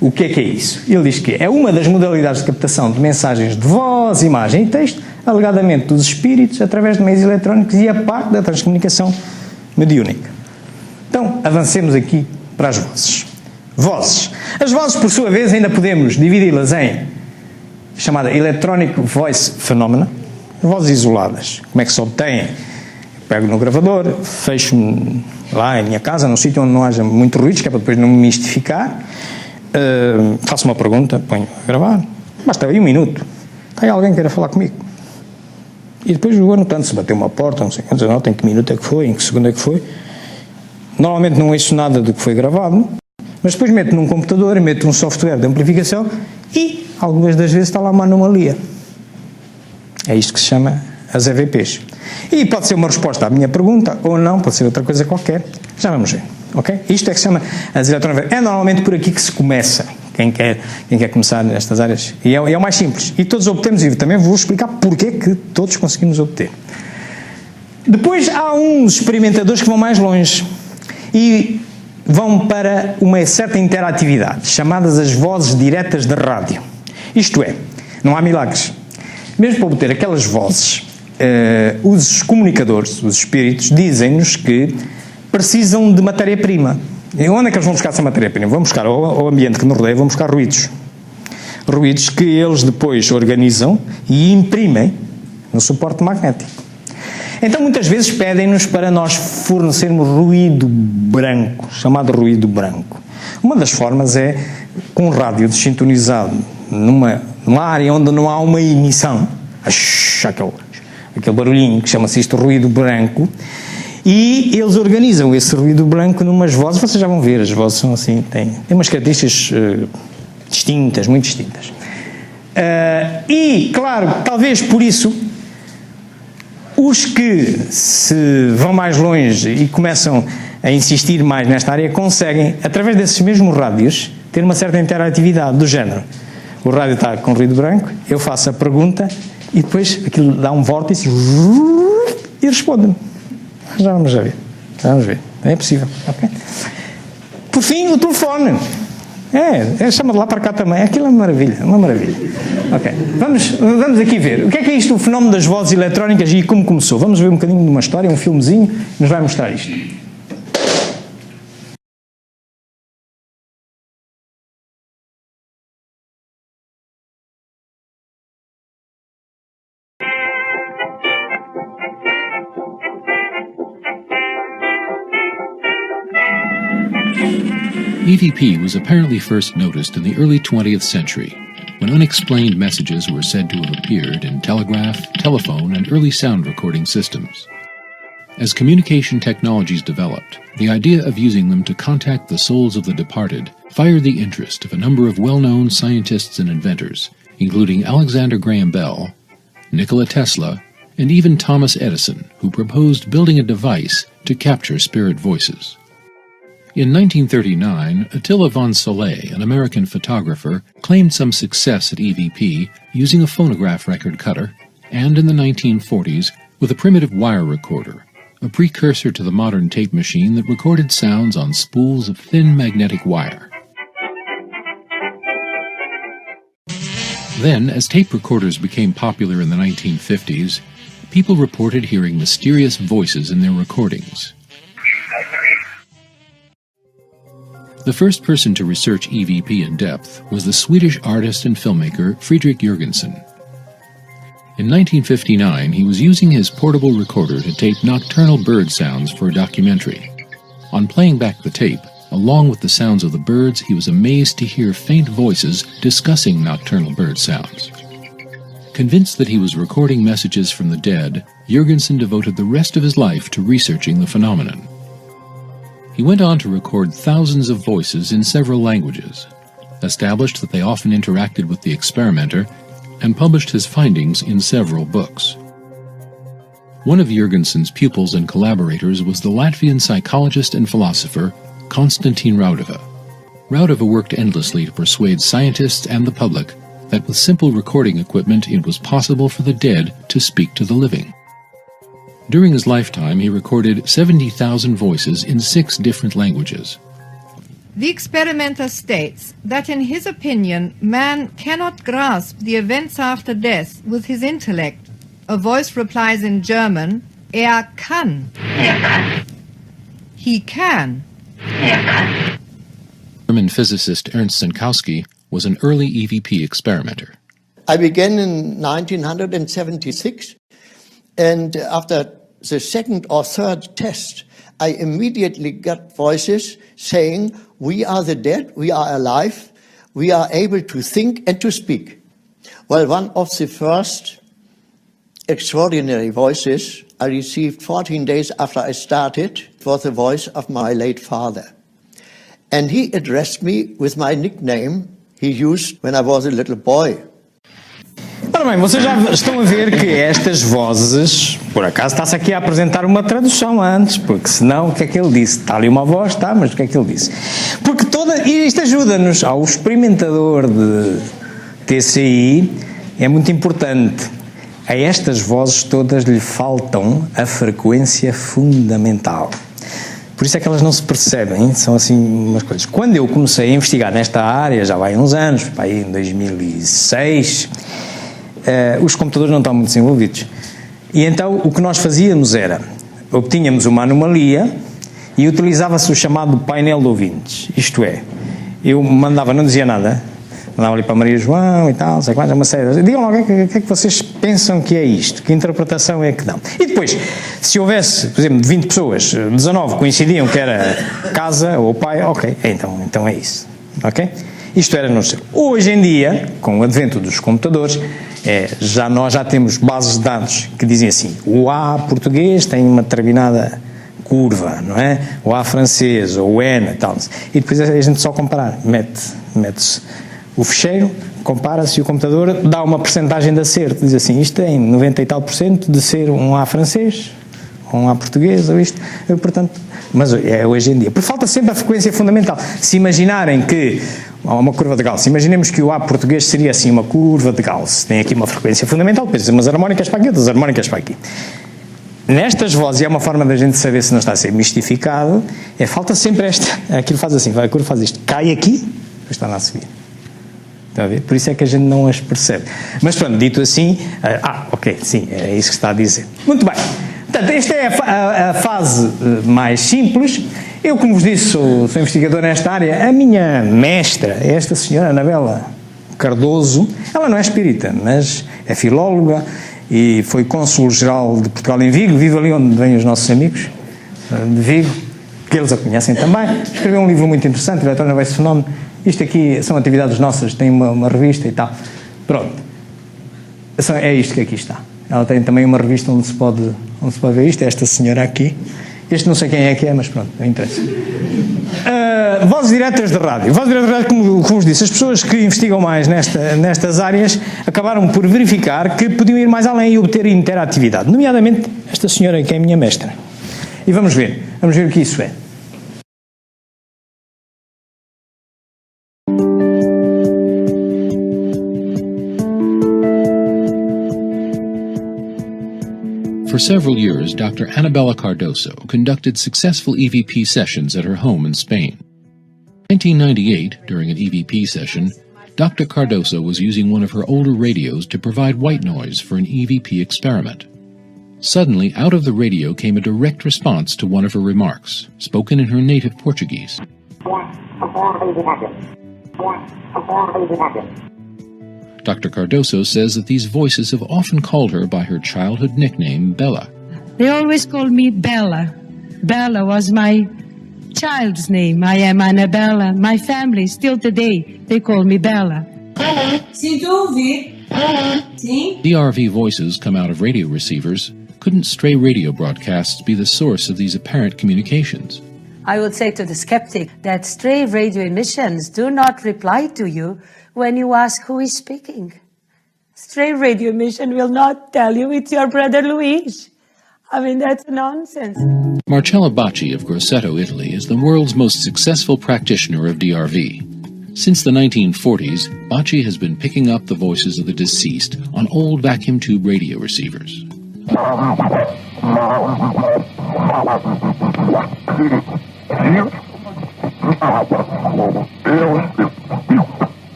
o que é isso. Ele diz que é uma das modalidades de captação de mensagens de voz, imagem e texto, alegadamente dos espíritos, através de meios eletrónicos e a parte da transcomunicação mediúnica. Então, avancemos aqui para as vozes. Vozes. As vozes, por sua vez, ainda podemos dividi-las em chamada Electronic Voice Phenomena, vozes isoladas. Como é que se obtêm? Pego no gravador, fecho-me lá em minha casa, num sítio onde não haja muito ruído, que é para depois não me mistificar, faço uma pergunta, ponho a gravar, basta aí 1 minuto, está aí alguém que queira falar comigo. E depois vou anotando se bateu uma porta, não sei quantos, anoto em que minuto é que foi, em que segundo é que foi. Normalmente não ouço nada do que foi gravado, mas depois meto num computador, meto num software de amplificação e algumas das vezes está lá uma anomalia. É isto que se chama as EVPs. E pode ser uma resposta à minha pergunta ou não, pode ser outra coisa qualquer. Já vamos ver, ok? Isto é que se chama as eletrónicas. É normalmente por aqui que se começa, quem quer começar nestas áreas. E é o mais simples. E todos obtemos, e também vou explicar porque que todos conseguimos obter. Depois há uns experimentadores que vão mais longe e vão para uma certa interatividade, chamadas as vozes diretas de rádio. Isto é, não há milagres. Mesmo para obter aquelas vozes, os comunicadores, os espíritos, dizem-nos que precisam de matéria-prima. E onde é que eles vão buscar essa matéria-prima? Vão buscar ao ambiente que nos rodeia, vão buscar ruídos. Ruídos que eles depois organizam e imprimem no suporte magnético. Então muitas vezes pedem-nos para nós fornecermos ruído branco, chamado ruído branco. Uma das formas é com um rádio desintonizado numa área onde não há uma emissão, aquele barulhinho que chama-se isto ruído branco, e eles organizam esse ruído branco numas vozes, vocês já vão ver, as vozes são assim, têm umas características distintas, muito distintas. E, claro, talvez por isso, Os que se vão mais longe e começam a insistir mais nesta área conseguem, através desses mesmos rádios, ter uma certa interatividade do género. O rádio está com ruído branco, eu faço a pergunta e depois aquilo dá um vórtice e responde-me. Já vamos ver. É possível. Okay? Por fim, o telefone. Chama de lá para cá também. Aquilo é uma maravilha. Ok. Vamos aqui ver. O que é isto, o fenómeno das vozes eletrónicas e como começou? Vamos ver um bocadinho de uma história, um filmezinho, que nos vai mostrar isto. EVP was apparently first noticed in the early 20th century, when unexplained messages were said to have appeared in telegraph, telephone, and early sound recording systems. As communication technologies developed, the idea of using them to contact the souls of the departed fired the interest of a number of well-known scientists and inventors, including Alexander Graham Bell, Nikola Tesla, and even Thomas Edison, who proposed building a device to capture spirit voices. In 1939, Attila von Soleil, an American photographer, claimed some success at EVP using a phonograph record cutter, and in the 1940s with a primitive wire recorder, a precursor to the modern tape machine that recorded sounds on spools of thin magnetic wire. Then, as tape recorders became popular in the 1950s, people reported hearing mysterious voices in their recordings. The first person to research EVP in depth was the Swedish artist and filmmaker Fredrik Jürgensen. In 1959, he was using his portable recorder to tape nocturnal bird sounds for a documentary. On playing back the tape, along with the sounds of the birds, he was amazed to hear faint voices discussing nocturnal bird sounds. Convinced that he was recording messages from the dead, Jürgensen devoted the rest of his life to researching the phenomenon. He went on to record thousands of voices in several languages, established that they often interacted with the experimenter, and published his findings in several books. One of Jürgensen's pupils and collaborators was the Latvian psychologist and philosopher Konstantin Raudava. Raudava worked endlessly to persuade scientists and the public that with simple recording equipment it was possible for the dead to speak to the living. During his lifetime, he recorded 70,000 voices in 6 different languages. The experimenter states that in his opinion, man cannot grasp the events after death with his intellect. A voice replies in German, kann. He can. German physicist Ernst Zinkowski was an early EVP experimenter. I began in 1976, and after the second or third test, I immediately got voices saying, we are the dead, we are alive, we are able to think and to speak. Well, one of the first extraordinary voices I received 14 days after I started was the voice of my late father. And he addressed me with my nickname he used when I was a little boy. Ora bem, vocês já estão a ver que estas vozes, por acaso está-se aqui a apresentar uma tradução antes, porque senão o que é que ele disse? Está ali uma voz, está, mas o que é que ele disse? Porque e isto ajuda-nos, ao experimentador de TCI, é muito importante. A estas vozes todas lhe faltam a frequência fundamental. Por isso é que elas não se percebem, são assim umas coisas. Quando eu comecei a investigar nesta área, já vai uns anos, aí em 2006, os computadores não estão muito desenvolvidos. E então o que nós fazíamos era, obtínhamos uma anomalia e utilizava-se o chamado painel de ouvintes. Isto é, eu mandava, não dizia nada, mandava ali para Maria João e tal, sei quase, uma série. Digam logo o que é que vocês pensam que é isto, que interpretação é que dão. E depois, se houvesse, por exemplo, de 20 pessoas, 19 coincidiam que era casa ou pai, ok, então é isso, ok? Isto era no céu. Hoje em dia, com o advento dos computadores, nós já temos bases de dados que dizem assim, o A português tem uma determinada curva, não é? O A francês, ou o N, tal. E depois a gente só comparar, mete-se o fecheiro compara-se e o computador dá uma percentagem de acerto, diz assim, isto tem 90 e tal por cento de ser um A francês, ou um A português, ou isto, portanto, mas é hoje em dia. Porque falta sempre a frequência fundamental. Se imaginarem que há uma curva de Gauss, imaginemos que o A português seria assim uma curva de Gauss, tem aqui uma frequência fundamental, depois umas harmónicas para aqui, outras harmónicas para aqui. Nestas vozes, e é uma forma da gente saber se não está a ser mistificado, falta sempre aquilo faz assim, a curva faz isto, cai aqui, depois está lá a subir. Está a ver? Por isso é que a gente não as percebe. Mas pronto, dito assim, ok, sim, é isso que está a dizer. Muito bem. Portanto, esta é a fase mais simples. Eu, como vos disse, sou investigador nesta área. A minha mestra, esta senhora Anabela Cardoso, ela não é espírita, mas é filóloga e foi cônsul-geral de Portugal em Vigo, vive ali onde vêm os nossos amigos de Vigo, que eles a conhecem também. Escreveu um livro muito interessante, Eletrônica versus Fenómeno. Isto aqui são atividades nossas, tem uma revista e tal. Pronto. É isto que aqui está. Ela tem também uma revista onde se pode ver isto, esta senhora aqui. Este não sei quem é que é, mas pronto, não interessa. Vozes diretas de rádio. Vozes diretas de rádio, como vos disse, as pessoas que investigam mais nestas áreas acabaram por verificar que podiam ir mais além e obter interatividade. Nomeadamente esta senhora que é a minha mestra. E vamos ver o que isso é. For several years, Dr. Anabela Cardoso conducted successful EVP sessions at her home in Spain. In 1998, during an EVP session, Dr. Cardoso was using one of her older radios to provide white noise for an EVP experiment. Suddenly, out of the radio came a direct response to one of her remarks, spoken in her native Portuguese. Dr. Cardoso says that these voices have often called her by her childhood nickname, Bella. They always called me Bella. Bella was my child's name. I am Annabella. My family, still today, they call me Bella. DRV voices come out of radio receivers. Couldn't stray radio broadcasts be the source of these apparent communications? I would say to the skeptic that stray radio emissions do not reply to you when you ask who is speaking. Stray radio emission will not tell you it's your brother Luis. I mean, that's nonsense. Marcella Bacci of Grosseto, Italy, is the world's most successful practitioner of DRV. Since the 1940s, Bacci has been picking up the voices of the deceased on old vacuum tube radio receivers.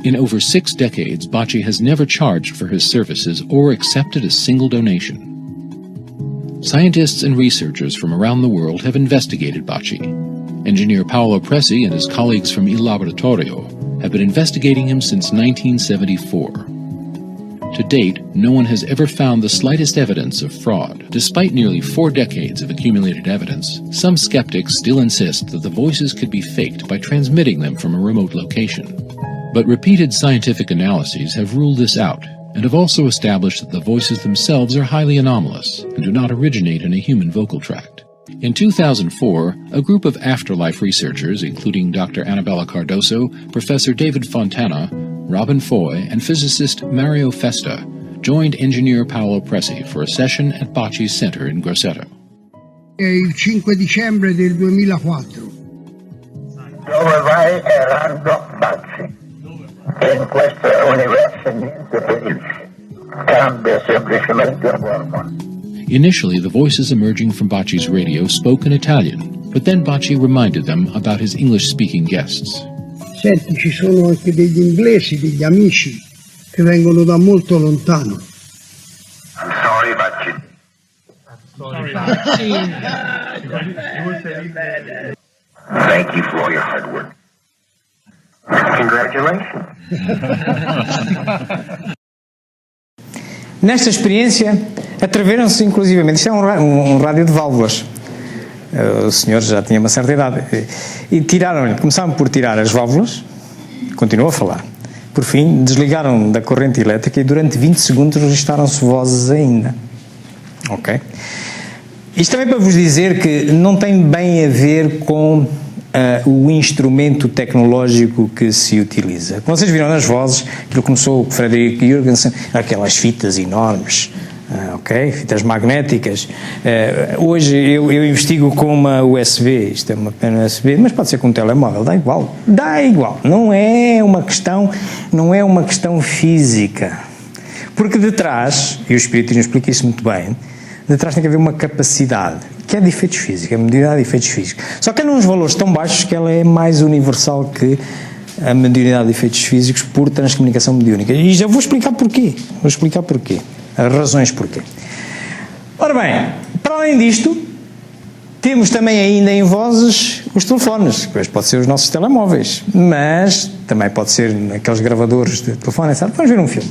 In over 6 decades, Bacci has never charged for his services or accepted a single donation. Scientists and researchers from around the world have investigated Bacci. Engineer Paolo Presi and his colleagues from Il Laboratorio have been investigating him since 1974. To date, no one has ever found the slightest evidence of fraud. Despite nearly 4 decades of accumulated evidence, some skeptics still insist that the voices could be faked by transmitting them from a remote location. But repeated scientific analyses have ruled this out, and have also established that the voices themselves are highly anomalous and do not originate in a human vocal tract. In 2004, a group of afterlife researchers, including Dr. Anabela Cardoso, Professor David Fontana, Robin Foy, and physicist Mario Festa, joined engineer Paolo Presi for a session at Bacci's Center in Grosseto. Il 5 dicembre del 2004. Dove vai Erardo Bacci? In questo universo niente finisce. Cambia semplicemente forma. Initially, the voices emerging from Bacci's radio spoke in Italian, but then Bacci reminded them about his English-speaking guests. Senti, ci sono anche degli inglesi, degli amici, che vengono da molto lontano. I'm sorry, Bacci. Thank you for all your hard work. Congratulations. Nesta experiência, atreveram-se inclusivamente, isto é um rádio de válvulas, o senhor já tinha uma certa idade, e começaram por tirar as válvulas, continuou a falar, por fim desligaram da corrente elétrica e durante 20 segundos registaram-se vozes ainda. Ok? Isto também para vos dizer que não tem bem a ver com o instrumento tecnológico que se utiliza. Como vocês viram nas vozes, aquilo começou com o Frederick Jürgensen, aquelas fitas enormes, fitas magnéticas. Hoje eu investigo com uma USB, isto é uma pena USB, mas pode ser com um telemóvel, dá igual. Não é uma questão física, porque detrás, e o Espiritismo explica isso muito bem, detrás tem que haver uma capacidade, que é de efeitos físicos, a mediunidade de efeitos físicos. Só que é nos valores tão baixos que ela é mais universal que a mediunidade de efeitos físicos por transcomunicação mediúnica. E já vou explicar porquê. As razões porquê. Ora bem, para além disto, temos também ainda em vozes os telefones, que depois pode ser os nossos telemóveis, mas também pode ser aqueles gravadores de telefone, etc. Vamos ver um filme.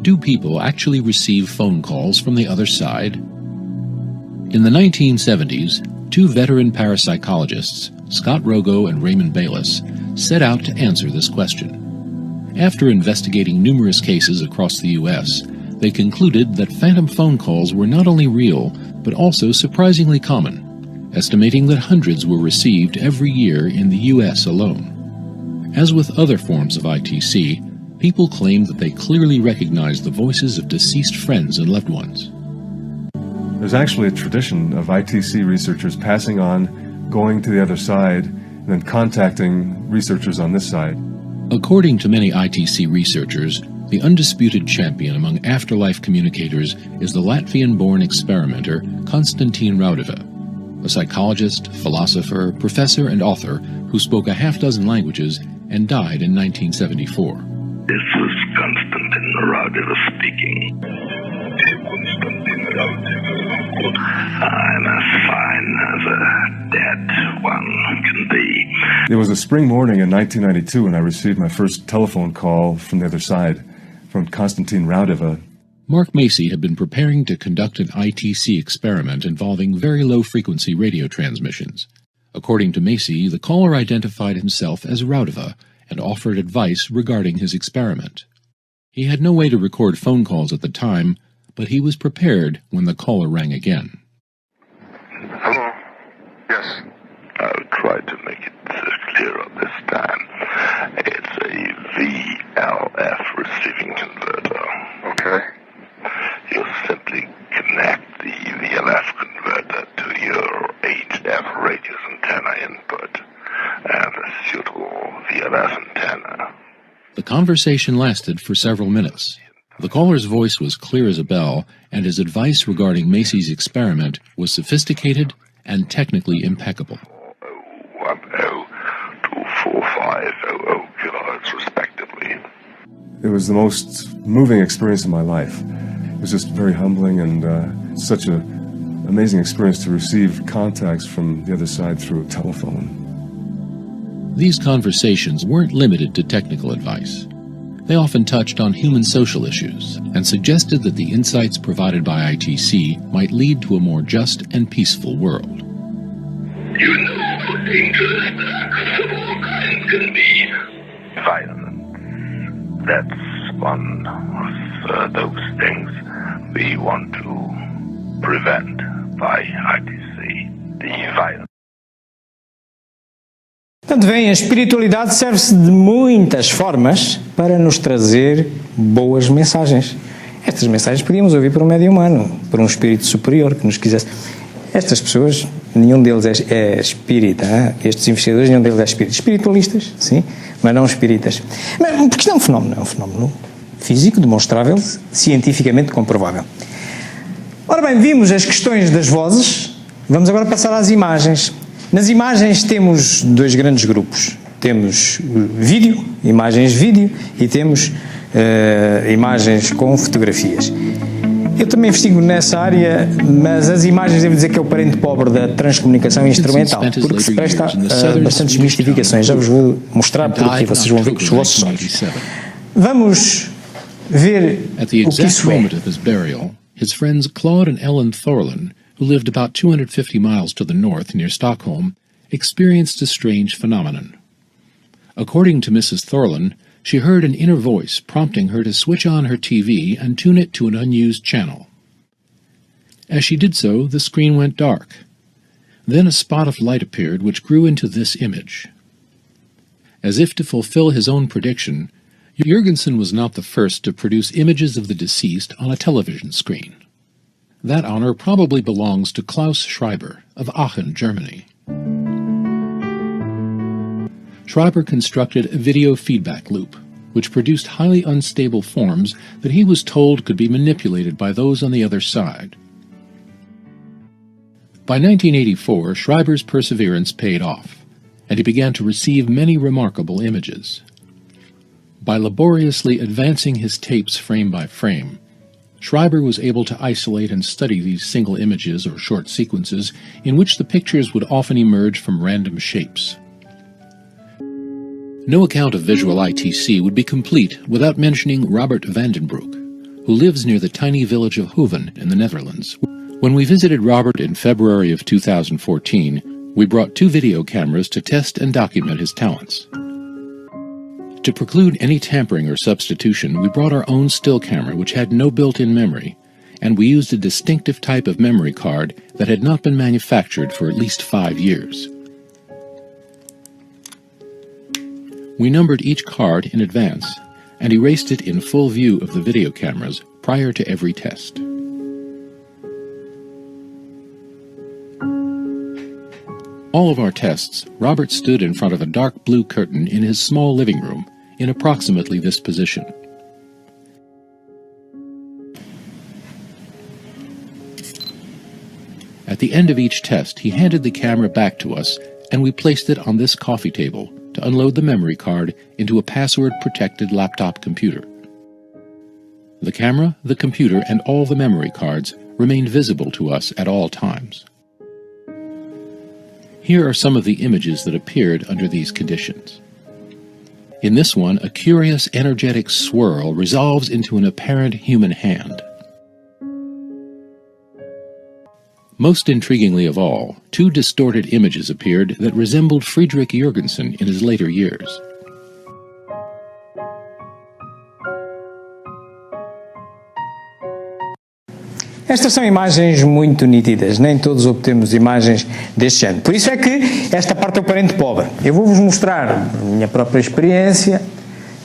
Do people actually receive phone calls from the other side? In the 1970s, two veteran parapsychologists, Scott Rogo and Raymond Bayless, set out to answer this question. After investigating numerous cases across the U.S., they concluded that phantom phone calls were not only real, but also surprisingly common, estimating that hundreds were received every year in the U.S. alone. As with other forms of ITC, people claim that they clearly recognize the voices of deceased friends and loved ones. There's actually a tradition of ITC researchers passing on, going to the other side, and then contacting researchers on this side. According to many ITC researchers, the undisputed champion among afterlife communicators is the Latvian-born experimenter Konstantin Raudive, a psychologist, philosopher, professor, and author who spoke a half-dozen languages and died in 1974. This is Konstantin Raudive speaking. I'm as fine as a dead one can be. It was a spring morning in 1992 when I received my first telephone call from the other side, from Konstantin Raudive. Mark Macy had been preparing to conduct an ITC experiment involving very low-frequency radio transmissions. According to Macy, the caller identified himself as Raudive and offered advice regarding his experiment. He had no way to record phone calls at the time, but he was prepared when the caller rang again. Hello? Yes. I'll try to make it clearer this time. It's a VLF receiving converter. Okay. You simply connect the VLF converter to your HF radius antenna input and a suitable VLF antenna. The conversation lasted for several minutes. The caller's voice was clear as a bell, and his advice regarding Macy's experiment was sophisticated and technically impeccable. 24500 kilohertz respectively. It was the most moving experience of my life. It was just very humbling and such an amazing experience to receive contacts from the other side through a telephone. These conversations weren't limited to technical advice. They often touched on human social issues and suggested that the insights provided by ITC might lead to a more just and peaceful world. You know how dangerous acts of all kinds can be. Violence. That's one of those things we want to prevent by ITC. The violence. Portanto, bem, a espiritualidade serve-se de muitas formas para nos trazer boas mensagens. Estas mensagens podíamos ouvir por um médium humano, por um espírito superior que nos quisesse. Estas pessoas, nenhum deles é espírita, hein? Estes investigadores, nenhum deles é espírita. Espiritualistas, sim, mas não espíritas. Mas, porque isto é um fenómeno físico, demonstrável, cientificamente comprovável. Ora bem, vimos as questões das vozes, vamos agora passar às imagens. Nas imagens temos dois grandes grupos. Temos vídeo, imagens de vídeo, e temos imagens com fotografias. Eu também investigo nessa área, mas as imagens, devo dizer que é o parente pobre da transcomunicação instrumental, porque se presta a bastantes mistificações. Já vos vou mostrar porque vocês vão ver com os vossos olhos. Vamos ver o que isso é. His friends Claude and Ellen Thorlin, who lived about 250 miles to the north near Stockholm, experienced a strange phenomenon. According to Mrs. Thorlin, she heard an inner voice prompting her to switch on her TV and tune it to an unused channel. As she did so, the screen went dark. Then a spot of light appeared which grew into this image. As if to fulfill his own prediction, Jurgensen was not the first to produce images of the deceased on a television screen. That honor probably belongs to Klaus Schreiber of Aachen, Germany. Schreiber constructed a video feedback loop, which produced highly unstable forms that he was told could be manipulated by those on the other side. By 1984, Schreiber's perseverance paid off, and he began to receive many remarkable images. By laboriously advancing his tapes frame by frame, Schreiber was able to isolate and study these single images or short sequences in which the pictures would often emerge from random shapes. No account of visual ITC would be complete without mentioning Robert Vandenbroek, who lives near the tiny village of Hoeven in the Netherlands. When we visited Robert in February of 2014, we brought 2 video cameras to test and document his talents. To preclude any tampering or substitution, we brought our own still camera which had no built-in memory, and we used a distinctive type of memory card that had not been manufactured for at least 5 years. We numbered each card in advance and erased it in full view of the video cameras prior to every test. All of our tests, Robert stood in front of a dark blue curtain in his small living room in approximately this position. At the end of each test, he handed the camera back to us and we placed it on this coffee table to unload the memory card into a password-protected laptop computer. The camera, the computer, and all the memory cards remained visible to us at all times. Here are some of the images that appeared under these conditions. In this one, a curious energetic swirl resolves into an apparent human hand. Most intriguingly of all, 2 distorted images appeared that resembled Friedrich Jurgensen in his later years. Estas são imagens muito nítidas, nem todos obtemos imagens deste género. Por isso é que esta parte é o parente pobre. Eu vou-vos mostrar a minha própria experiência.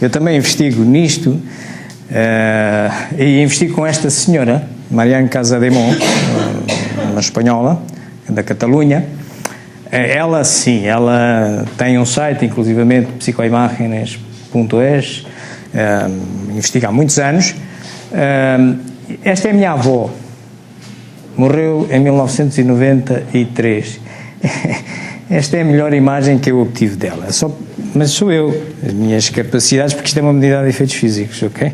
Eu também investigo nisto e investigo com esta senhora, Mariana Casademont, uma espanhola, da Catalunha. Ela, sim, ela tem um site, inclusivamente, psicoimagenes.es, investiga há muitos anos. Esta é a minha avó. Morreu em 1993. Esta é a melhor imagem que eu obtive dela. Mas sou eu, as minhas capacidades, porque isto é uma medida de efeitos físicos, ok?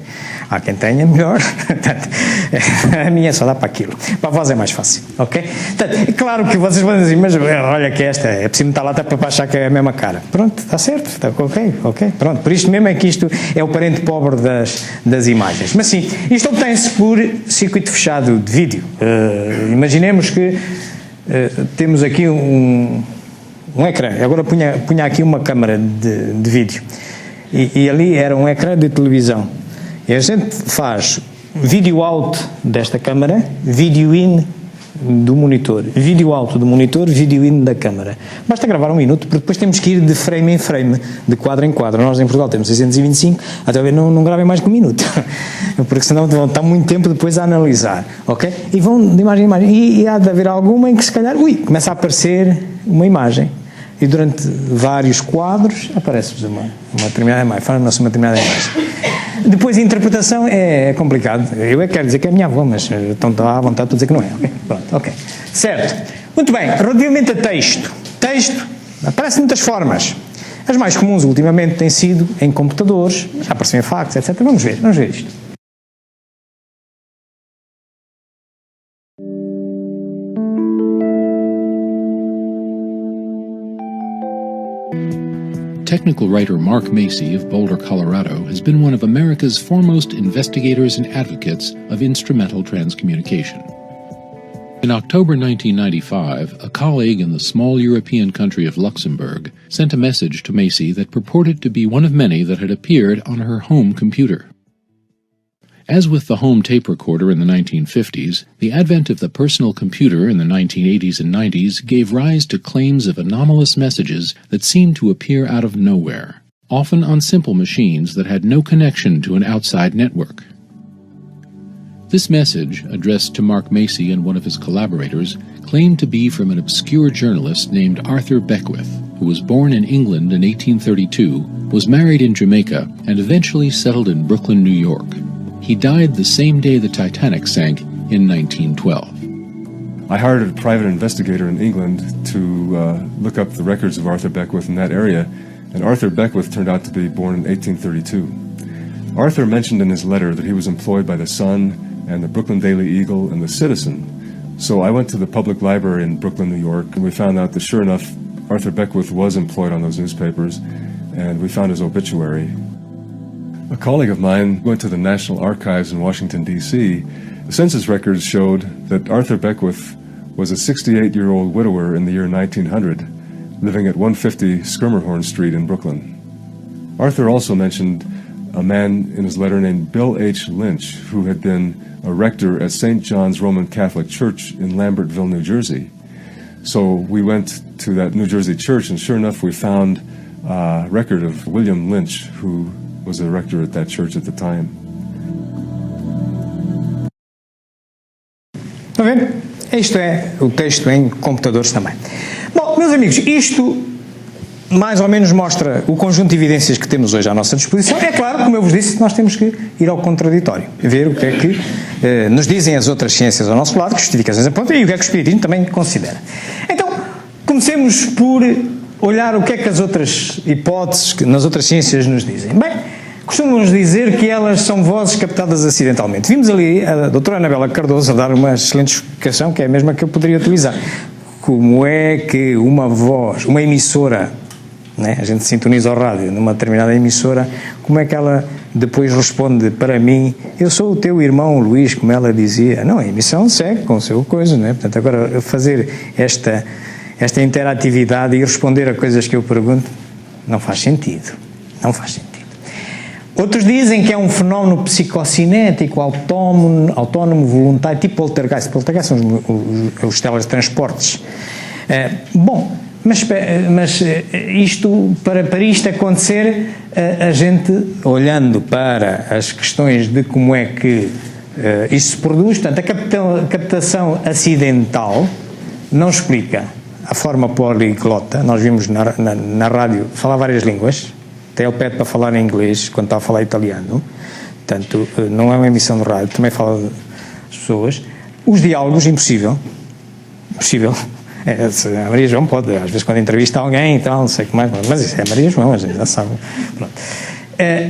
Há quem tenha melhor. A minha só dá para aquilo. Para a voz é mais fácil, ok? Portanto, é claro que vocês podem dizer, mas olha que esta, é preciso estar lá até para achar que é a mesma cara. Pronto, está certo, está ok. Pronto, por isto mesmo é que isto é o parente pobre das imagens. Mas sim, isto obtém-se por circuito fechado de vídeo. Imaginemos que temos aqui um ecrã. Agora punha aqui uma câmara de vídeo. E ali era um ecrã de televisão. E a gente faz vídeo out desta câmara, vídeo in do monitor. Vídeo out do monitor, vídeo in da câmara. Basta gravar 1 minuto, porque depois temos que ir de frame em frame, de quadro em quadro. Nós em Portugal temos 625, até ver não gravem mais que 1 minuto. Porque senão vão estar muito tempo depois a analisar, ok? E vão de imagem em imagem. E há de haver alguma em que se calhar, começa a aparecer uma imagem. E durante vários quadros aparece-vos uma determinada imagem, faz-nos uma determinada imagem. Depois a interpretação é complicado. Eu quero dizer que é a minha avó, mas estão à vontade para dizer que não é. Okay? Pronto, ok. Certo. Muito bem, relativamente a texto. Texto aparece de muitas formas. As mais comuns ultimamente têm sido em computadores, já aparecem em fax, etc. Vamos ver isto. Technical writer Mark Macy of Boulder, Colorado, has been one of America's foremost investigators and advocates of instrumental transcommunication. In October 1995, a colleague in the small European country of Luxembourg sent a message to Macy that purported to be one of many that had appeared on her home computer. As with the home tape recorder in the 1950s, the advent of the personal computer in the 1980s and 90s gave rise to claims of anomalous messages that seemed to appear out of nowhere, often on simple machines that had no connection to an outside network. This message, addressed to Mark Macy and one of his collaborators, claimed to be from an obscure journalist named Arthur Beckwith, who was born in England in 1832, was married in Jamaica, and eventually settled in Brooklyn, New York. He died the same day the Titanic sank in 1912. I hired a private investigator in England to look up the records of Arthur Beckwith in that area, and Arthur Beckwith turned out to be born in 1832. Arthur mentioned in his letter that he was employed by the Sun and the Brooklyn Daily Eagle and the Citizen. So I went to the public library in Brooklyn, New York, and we found out that sure enough, Arthur Beckwith was employed on those newspapers, and we found his obituary. A colleague of mine went to the National Archives in Washington, D.C. The census records showed that Arthur Beckwith was a 68-year-old widower in the year 1900, living at 150 Schermerhorn Street in Brooklyn. Arthur also mentioned a man in his letter named Bill H. Lynch, who had been a rector at St. John's Roman Catholic Church in Lambertville, New Jersey. So we went to that New Jersey church, and sure enough, we found a record of William Lynch, who was a rector at that church at the time. Estão vendo? Isto é o texto em computadores também. Bom, meus amigos, isto mais ou menos mostra o conjunto de evidências que temos hoje à nossa disposição. É claro, como eu vos disse, nós temos que ir ao contraditório, ver o que é que nos dizem as outras ciências ao nosso lado, que justificações apontam, e o que é que o Espiritismo também considera. Então, comecemos por olhar o que é que as outras hipóteses que nas outras ciências nos dizem. Bem, costumam-nos dizer que elas são vozes captadas acidentalmente. Vimos ali a doutora Anabela Cardoso a dar uma excelente explicação, que é a mesma que eu poderia utilizar. Como é que uma voz, uma emissora, né? A gente sintoniza o rádio numa determinada emissora, como é que ela depois responde para mim, eu sou o teu irmão Luís, como ela dizia. Não, a emissão segue com o seu coisa, né? Portanto, agora fazer esta interatividade e responder a coisas que eu pergunto não faz sentido, não faz sentido. Outros dizem que é um fenómeno psicocinético, autónomo, voluntário, tipo poltergeist. Poltergeist são os teletransportes. Bom, mas isto, para isto acontecer, a gente, olhando para as questões de como é que isto se produz, portanto, a captação acidental não explica a forma poliglota. Nós vimos na rádio falar várias línguas, até ele pede para falar em inglês quando está a falar italiano, portanto, não é uma emissão de rádio, também fala das pessoas. Os diálogos, impossível. A Maria João pode, às vezes quando entrevista alguém e tal, não sei como é, mas isso é Maria João, a gente já sabe. Pronto.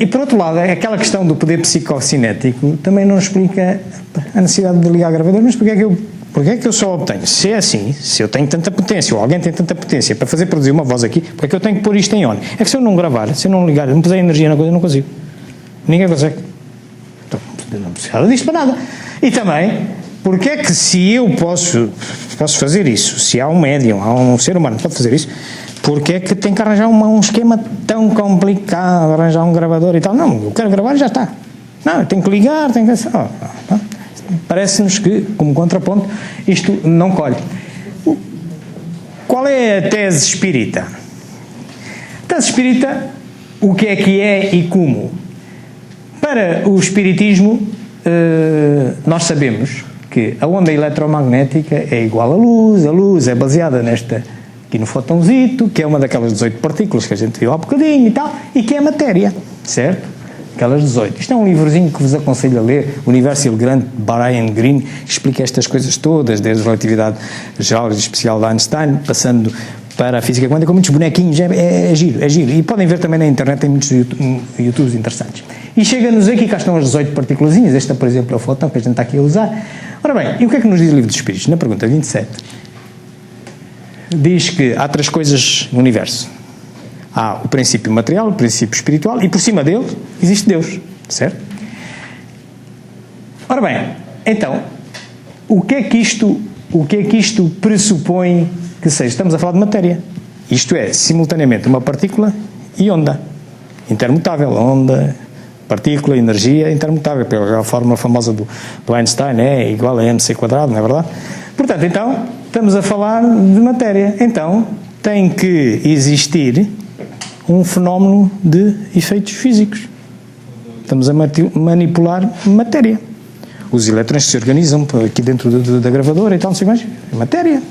E por outro lado, aquela questão do poder psicocinético também não explica a necessidade de ligar gravador, mas porque é que eu só obtenho? Se é assim, se eu tenho tanta potência, ou alguém tem tanta potência para fazer produzir uma voz aqui, porque é que eu tenho que pôr isto em on? É que se eu não gravar, se eu não ligar, não puser energia na coisa, eu não consigo. Ninguém consegue. Então, não precisa disto para nada. E também, porque é que se eu posso fazer isso, se há um médium, há um ser humano que pode fazer isso, porque é que tem que arranjar um esquema tão complicado, arranjar um gravador e tal? Não, eu quero gravar e já está. Não, eu tenho que ligar, tenho que... Parece-nos que, como contraponto, isto não colhe. Qual é a tese espírita? A tese espírita, o que é e como? Para o espiritismo, nós sabemos que a onda eletromagnética é igual à luz, a luz é baseada aqui no fotãozito, que é uma daquelas 18 partículas que a gente viu há bocadinho e tal, e que é matéria, certo? Aquelas 18. Isto é um livrozinho que vos aconselho a ler, Universo Grande, de Brian Greene, que explica estas coisas todas, desde a relatividade geral e especial de Einstein, passando para a física quântica, com muitos bonequinhos, é giro. E podem ver também na internet, tem muitos YouTubes interessantes. E chega-nos aqui, cá estão as 18 partículazinhas, esta, por exemplo, é o fotão que a gente está aqui a usar. Ora bem, e o que é que nos diz o Livro dos Espíritos? Na pergunta 27, diz que há 3 coisas no universo. Há o princípio material, o princípio espiritual, e por cima dele existe Deus, certo? Ora bem, então, o que é que isto o que é que isto pressupõe que seja? Estamos a falar de matéria. Isto é, simultaneamente, uma partícula e onda. Intermutável. Onda, partícula, energia, intermutável. Pela fórmula famosa do Einstein, é igual a mc², não é verdade? Portanto, então, estamos a falar de matéria. Então, tem que existir um fenómeno de efeitos físicos. Estamos a manipular matéria. Os elétrons se organizam aqui dentro da gravadora e tal, não sei mais. É matéria.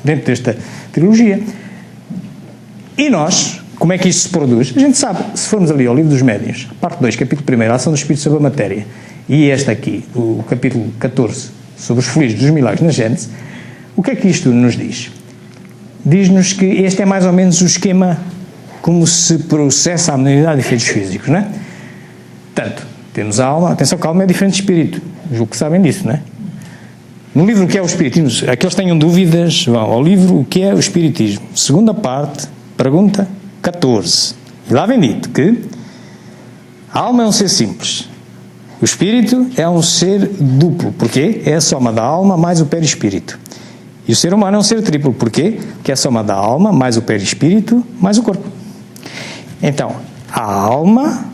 Dentro desta trilogia. E nós, como é que isto se produz? A gente sabe, se formos ali ao livro dos Médiuns, parte 2, capítulo 1, a ação do Espírito sobre a matéria, e este aqui, o capítulo 14, sobre os fluidos dos milagres na Gênese, o que é que isto nos diz? Diz-nos que este é mais ou menos o esquema como se processa a modalidade de efeitos físicos, não é? Portanto, temos a alma, atenção que a alma é diferente de espírito, julgo que sabem disso, não é? No livro O que é o Espiritismo, aqueles que tenham dúvidas, vão ao livro O que é o Espiritismo, segunda parte, pergunta 14. E lá vem dito que a alma é um ser simples, o espírito é um ser duplo, porquê? É a soma da alma mais o perispírito. E o ser humano é um ser triplo, porquê? Que é a soma da alma mais o perispírito mais o corpo. Então, a alma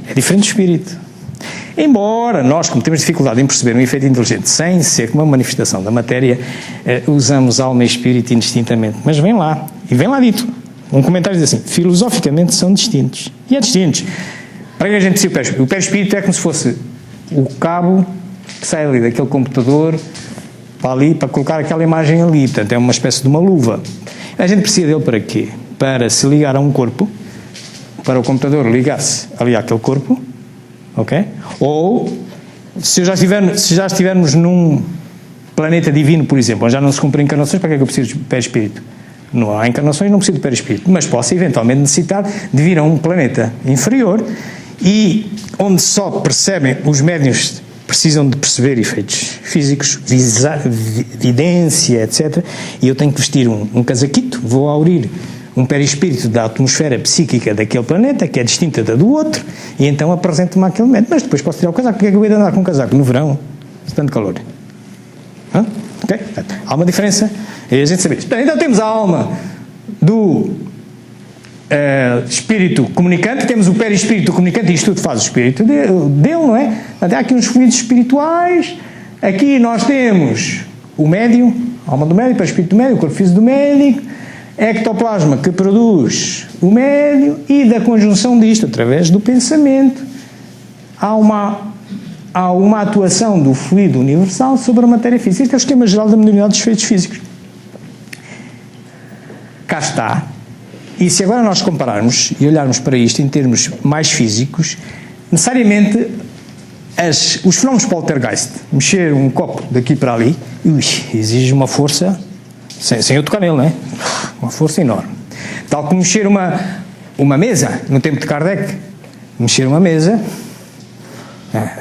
é diferente do espírito. Embora nós, como temos dificuldade em perceber um efeito inteligente sem ser como uma manifestação da matéria, usamos alma e espírito indistintamente. Mas vem lá, e vem lá dito. Um comentário diz assim, filosoficamente são distintos. E é distintos. Para que a gente precisa o perispírito? O perispírito é como se fosse o cabo que sai ali daquele computador para ali, para colocar aquela imagem ali. Portanto, é uma espécie de uma luva. A gente precisa dele para quê? Para se ligar a um corpo, para o computador ligar-se ali àquele corpo, ok? Ou, se já estivermos num planeta divino, por exemplo, onde já não se cumprem encarnações, para que é que eu preciso de perispírito? Não há encarnações, não preciso de perispírito, mas posso eventualmente necessitar de vir a um planeta inferior e onde só percebem, os médiuns precisam de perceber efeitos físicos, vidência, etc. E eu tenho que vestir um casaquito, vou aurir um perispírito da atmosfera psíquica daquele planeta, que é distinta da do outro, e então apresento-me àquele momento. Mas depois posso tirar o casaco. Porque é que eu ia andar com um casaco no verão, se tanto calor? Ok? Há uma diferença, e a gente sabe isso. Então temos a alma do espírito comunicante, temos o perispírito comunicante, e isto tudo faz o espírito dele, não é? Há aqui uns fluidos espirituais, aqui nós temos o médium, a alma do médium, o perispírito do médium, o corpo físico do médium, ectoplasma que produz o médium, e da conjunção disto, através do pensamento, há uma atuação do fluido universal sobre a matéria física. Este é o esquema geral da modalidade dos efeitos físicos. Cá está. E se agora nós compararmos e olharmos para isto em termos mais físicos, necessariamente os fenómenos poltergeist, mexer um copo daqui para ali, exige uma força, sem eu tocar nele, não é? Uma força enorme. Tal como mexer uma mesa, no tempo de Kardec, mexer uma mesa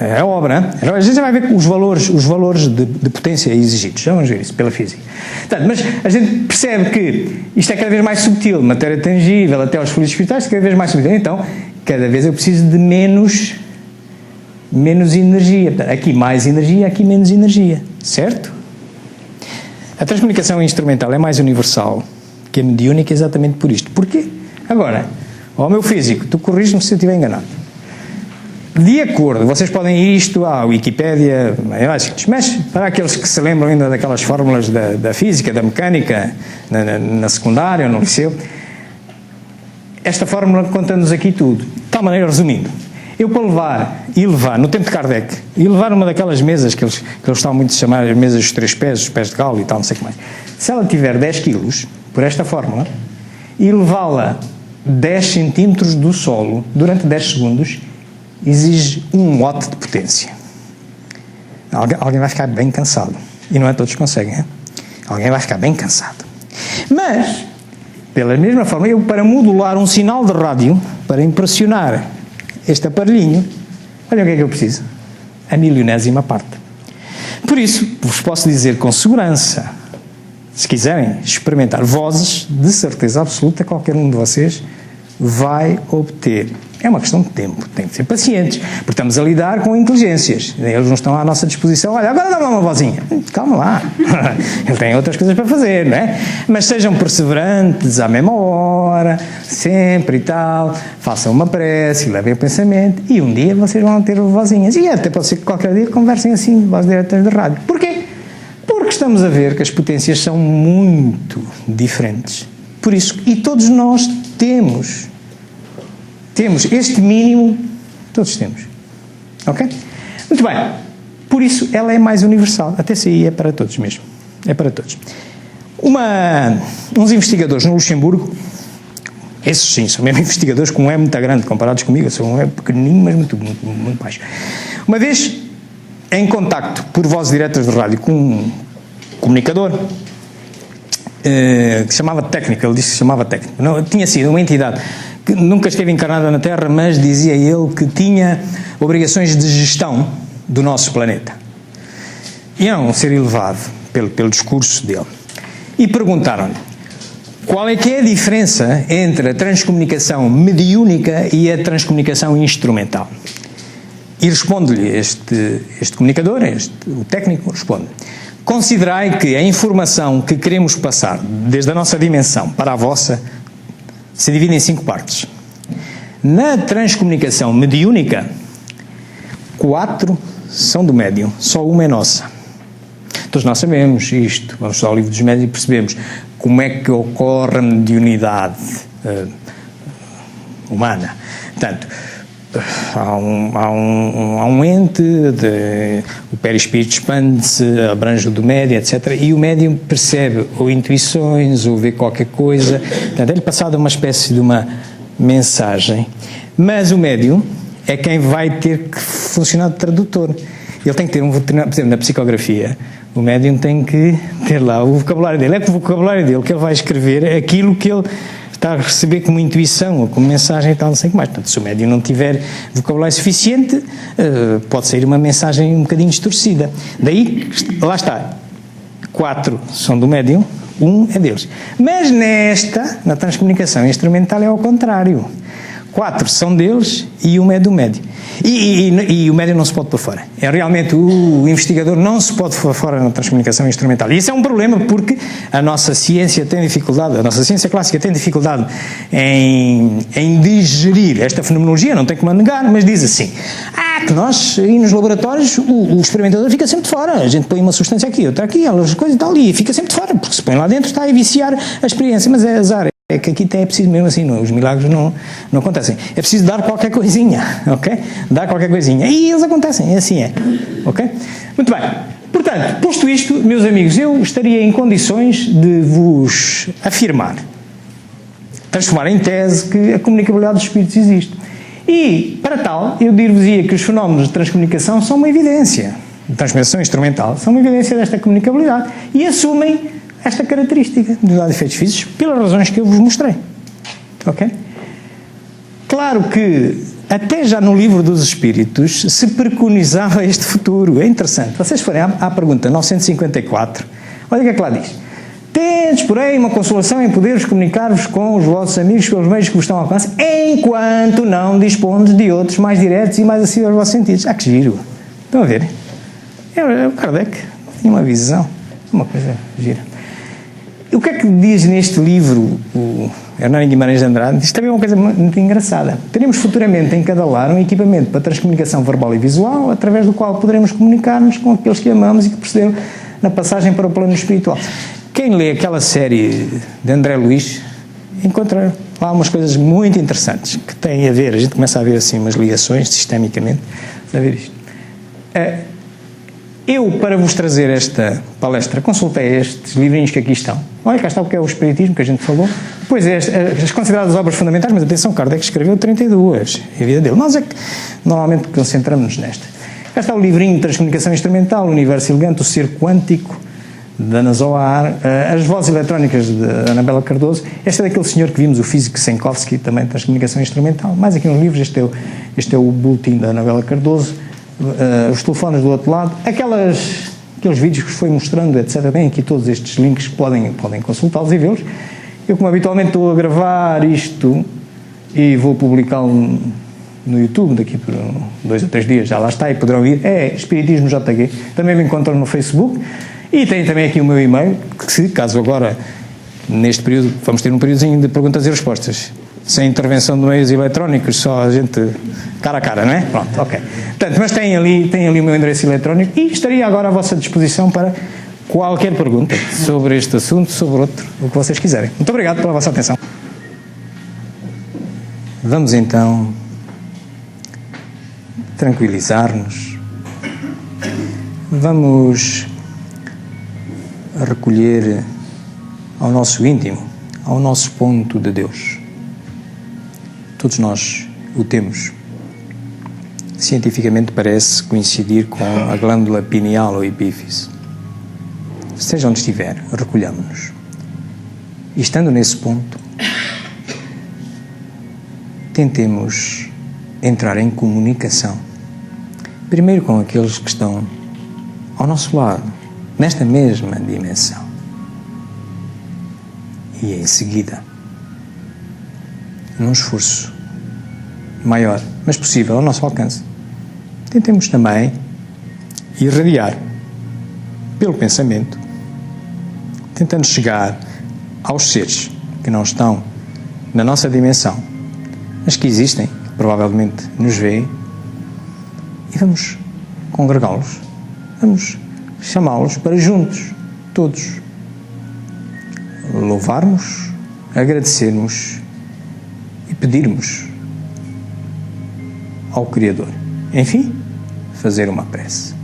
é obra, não é? A gente já vai ver os valores de potência exigidos, já vamos ver isso pela física. Portanto, mas a gente percebe que isto é cada vez mais subtil, matéria tangível até aos fluidos espirituais, cada vez mais subtil. Então, cada vez eu preciso de menos energia. Portanto, aqui mais energia, aqui menos energia, certo? A transcomunicação instrumental é mais universal que a mediúnica exatamente por isto. Porquê? Agora, ao meu físico, tu corriges-me se eu estiver enganado. De acordo, vocês podem ir isto à Wikipédia, mas para aqueles que se lembram ainda daquelas fórmulas da física, da mecânica, na secundária ou no liceu, esta fórmula conta-nos aqui tudo. De tal maneira, resumindo, eu para levar, no tempo de Kardec, e levar uma daquelas mesas que eles estavam muito a chamar as mesas dos 3 pés, os pés de galo e tal, não sei o que mais, se ela tiver 10 quilos, por esta fórmula, e levá-la 10 centímetros do solo durante 10 segundos, exige 1 watt de potência. Alguém vai ficar bem cansado. E não é todos que conseguem, hein? Alguém vai ficar bem cansado. Mas, pela mesma forma, eu para modular um sinal de rádio, para impressionar este aparelhinho, olha o que é que eu preciso? A milionésima parte. Por isso, vos posso dizer com segurança, se quiserem experimentar vozes, de certeza absoluta, qualquer um de vocês vai obter É uma questão de tempo, tem que ser pacientes, porque estamos a lidar com inteligências, eles não estão à nossa disposição. Olha, agora dá-me uma vozinha, calma lá, ele tem outras coisas para fazer, não é? Mas sejam perseverantes à mesma hora, sempre e tal, façam uma prece, levem o pensamento, e um dia vocês vão ter vozinhas, e até pode ser que qualquer dia conversem assim, vozes diretas de rádio. Porquê? Porque estamos a ver que as potências são muito diferentes. Por isso, e todos nós temos este mínimo, todos temos. Ok? Muito bem. Por isso, ela é mais universal. A TCI é para todos mesmo. É para todos. Uns investigadores no Luxemburgo, esses sim, são mesmo investigadores com um E muito grande, comparados comigo, eu sou um E pequenininho, mas muito baixo. Uma vez, em contacto por vozes diretas de rádio com um comunicador, que se chamava Técnica, ele disse que se chamava Técnica. Não, tinha sido uma entidade que nunca esteve encarnada na Terra, mas dizia ele que tinha obrigações de gestão do nosso planeta. E era um ser elevado pelo discurso dele. E perguntaram-lhe qual é que é a diferença entre a transcomunicação mediúnica e a transcomunicação instrumental. E responde-lhe este comunicador, o técnico, responde: considerai que a informação que queremos passar desde a nossa dimensão para a vossa se divide em 5 partes. Na transcomunicação mediúnica, 4 são do médium, só uma é nossa. Todos nós sabemos isto, vamos ao livro dos médiuns e percebemos como é que ocorre a mediunidade humana. Portanto, há um ente, o perispírito expande-se, abrange o do médium, etc. E o médium percebe ou intuições, ou vê qualquer coisa. Portanto, é-lhe passada uma espécie de uma mensagem. Mas o médium é quem vai ter que funcionar de tradutor. Ele tem que ter por exemplo, na psicografia, o médium tem que ter lá o vocabulário dele. É com o vocabulário dele que ele vai escrever aquilo que ele está a receber como intuição ou como mensagem e tal, não sei o que mais. Portanto, se o médium não tiver vocabulário suficiente, pode sair uma mensagem um bocadinho distorcida. Daí, lá está, 4 são do médium, 1 é deles. Mas na transcomunicação instrumental é ao contrário. 4 são deles e 1 é do médium. E o médium não se pode pôr fora. É realmente o investigador não se pode pôr fora na transcomunicação instrumental. E isso é um problema porque a nossa ciência tem dificuldade, a nossa ciência clássica tem dificuldade em digerir esta fenomenologia, não tem como negar, mas diz assim: que nós, aí nos laboratórios, o experimentador fica sempre de fora. A gente põe uma substância aqui, outra aqui, aquelas coisas e tal, e fica sempre de fora, porque se põe lá dentro está a viciar a experiência. Mas é azar. É que aqui é preciso mesmo assim, os milagres não acontecem. É preciso dar qualquer coisinha, ok? Dar qualquer coisinha. E eles acontecem, assim é, ok? Muito bem. Portanto, posto isto, meus amigos, eu estaria em condições de vos afirmar, transformar em tese que a comunicabilidade dos espíritos existe. E, para tal, eu dir-vos-ia que os fenómenos de transcomunicação são uma evidência. De transcomunicação instrumental são uma evidência desta comunicabilidade. E assumem esta característica de dar efeitos físicos pelas razões que eu vos mostrei. Ok? Claro que até já no livro dos Espíritos se preconizava este futuro. É interessante. Vocês forem à pergunta 954, olha o que é que lá diz. Tendes, porém, uma consolação em poderes comunicar-vos com os vossos amigos pelos meios que vos estão ao alcance, enquanto não dispondes de outros mais diretos e mais acessíveis aos vossos sentidos. Que giro. Estão a ver? O Kardec tinha uma visão. Uma coisa gira. O que é que diz neste livro o Hernani Guimarães de Andrade? Isto também é uma coisa muito engraçada. Teremos futuramente em cada lar um equipamento para transcomunicação verbal e visual, através do qual poderemos comunicar-nos com aqueles que amamos e que procederam na passagem para o plano espiritual. Quem lê aquela série de André Luiz encontra lá umas coisas muito interessantes que têm a ver, a gente começa a ver assim umas ligações sistemicamente a ver isto. Eu, para vos trazer esta palestra, consultei estes livrinhos que aqui estão. Olha, cá está o que é o Espiritismo, que a gente falou. Depois, as consideradas obras fundamentais, mas atenção, Kardec escreveu 32, é a vida dele. Nós é que normalmente concentramos-nos nesta. Cá está o livrinho de Transcomunicação Instrumental, O Universo Elegante, O Ser Quântico, de Ana Zohar, as vozes eletrónicas de Anabela Cardoso. Este é daquele senhor que vimos, o físico Senkowski, também de Transcomunicação Instrumental. Mais aqui nos livros, este é o boletim da Anabela Cardoso. Os telefones do outro lado, aqueles vídeos que foi mostrando, etc. Bem, aqui todos estes links podem consultá-los e vê-los. Eu, como habitualmente, estou a gravar isto e vou publicá-lo no YouTube, daqui por 2 ou 3 dias já lá está e poderão ir, é Espiritismo JG, também me encontram no Facebook e tem também aqui o meu e-mail, que se caso agora, neste período, vamos ter um períodozinho de perguntas e respostas, sem intervenção de meios eletrónicos, só a gente cara a cara, não é? Pronto, ok. Portanto, mas tem ali o meu endereço eletrónico e estaria agora à vossa disposição para qualquer pergunta sobre este assunto, sobre outro, o que vocês quiserem. Muito obrigado pela vossa atenção. Vamos então tranquilizar-nos. Vamos recolher ao nosso íntimo, ao nosso ponto de Deus. Todos nós o temos. Cientificamente parece coincidir com a glândula pineal ou epífise. Esteja onde estiver, recolhamos-nos. E estando nesse ponto, tentemos entrar em comunicação, primeiro com aqueles que estão ao nosso lado, nesta mesma dimensão. E em seguida, num esforço maior, mas possível, ao nosso alcance, tentemos também irradiar pelo pensamento, tentando chegar aos seres que não estão na nossa dimensão, mas que existem, que provavelmente nos veem, e vamos congregá-los, vamos chamá-los para juntos, todos, louvarmos, agradecermos e pedirmos ao Criador. Enfim, fazer uma prece.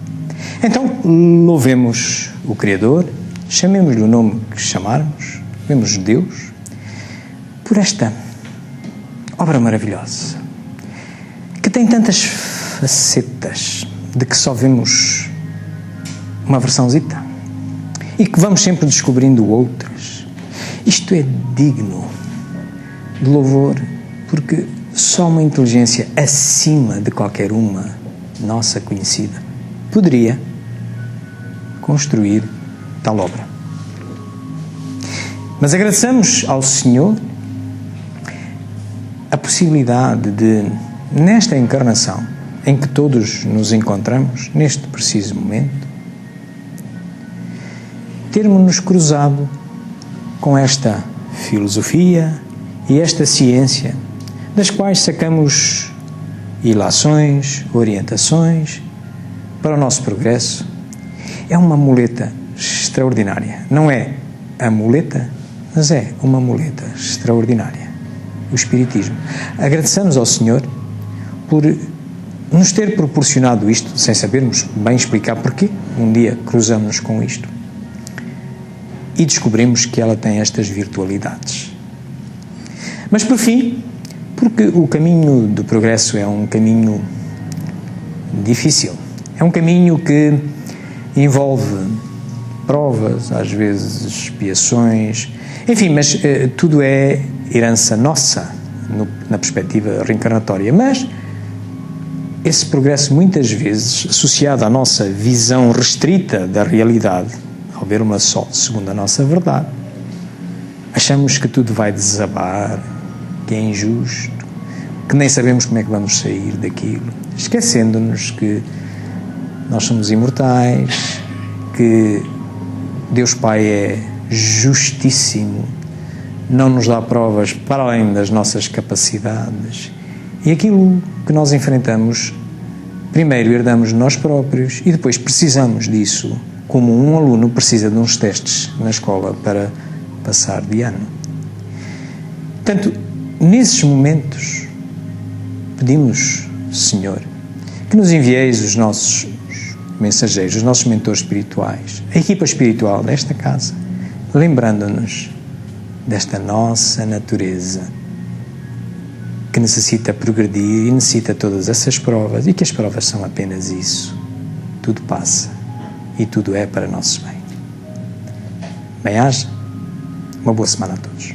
Então, louvemos o Criador, chamemos-lhe o nome que chamarmos, louvemos Deus por esta obra maravilhosa, que tem tantas facetas, de que só vemos uma versãozita e que vamos sempre descobrindo outras. Isto é digno de louvor, porque só uma inteligência acima de qualquer uma nossa conhecida poderia construir tal obra. Mas agradeçamos ao Senhor a possibilidade de, nesta encarnação em que todos nos encontramos, neste preciso momento, termos-nos cruzado com esta filosofia e esta ciência, das quais sacamos ilações, orientações para o nosso progresso. É uma muleta extraordinária. Não é a muleta, mas é uma muleta extraordinária. O Espiritismo. Agradeçamos ao Senhor por nos ter proporcionado isto, sem sabermos bem explicar porquê. Um dia cruzamos-nos com isto e descobrimos que ela tem estas virtualidades. Mas por fim, porque o caminho do progresso é um caminho difícil, é um caminho que envolve provas, às vezes expiações, enfim, mas tudo é herança nossa na perspectiva reencarnatória. Mas esse progresso, muitas vezes, associado à nossa visão restrita da realidade, ao ver uma só, segundo a nossa verdade, achamos que tudo vai desabar, que é injusto, que nem sabemos como é que vamos sair daquilo, esquecendo-nos que nós somos imortais, que Deus Pai é justíssimo, não nos dá provas para além das nossas capacidades, e aquilo que nós enfrentamos, primeiro herdamos nós próprios e depois precisamos disso, como um aluno precisa de uns testes na escola para passar de ano. Portanto, nesses momentos, pedimos, Senhor, que nos envieis os nossos mensageiros, os nossos mentores espirituais, a equipa espiritual desta casa, lembrando-nos desta nossa natureza que necessita progredir e necessita todas essas provas, e que as provas são apenas isso. Tudo passa e tudo é para nosso bem. Bem-aja, uma boa semana a todos.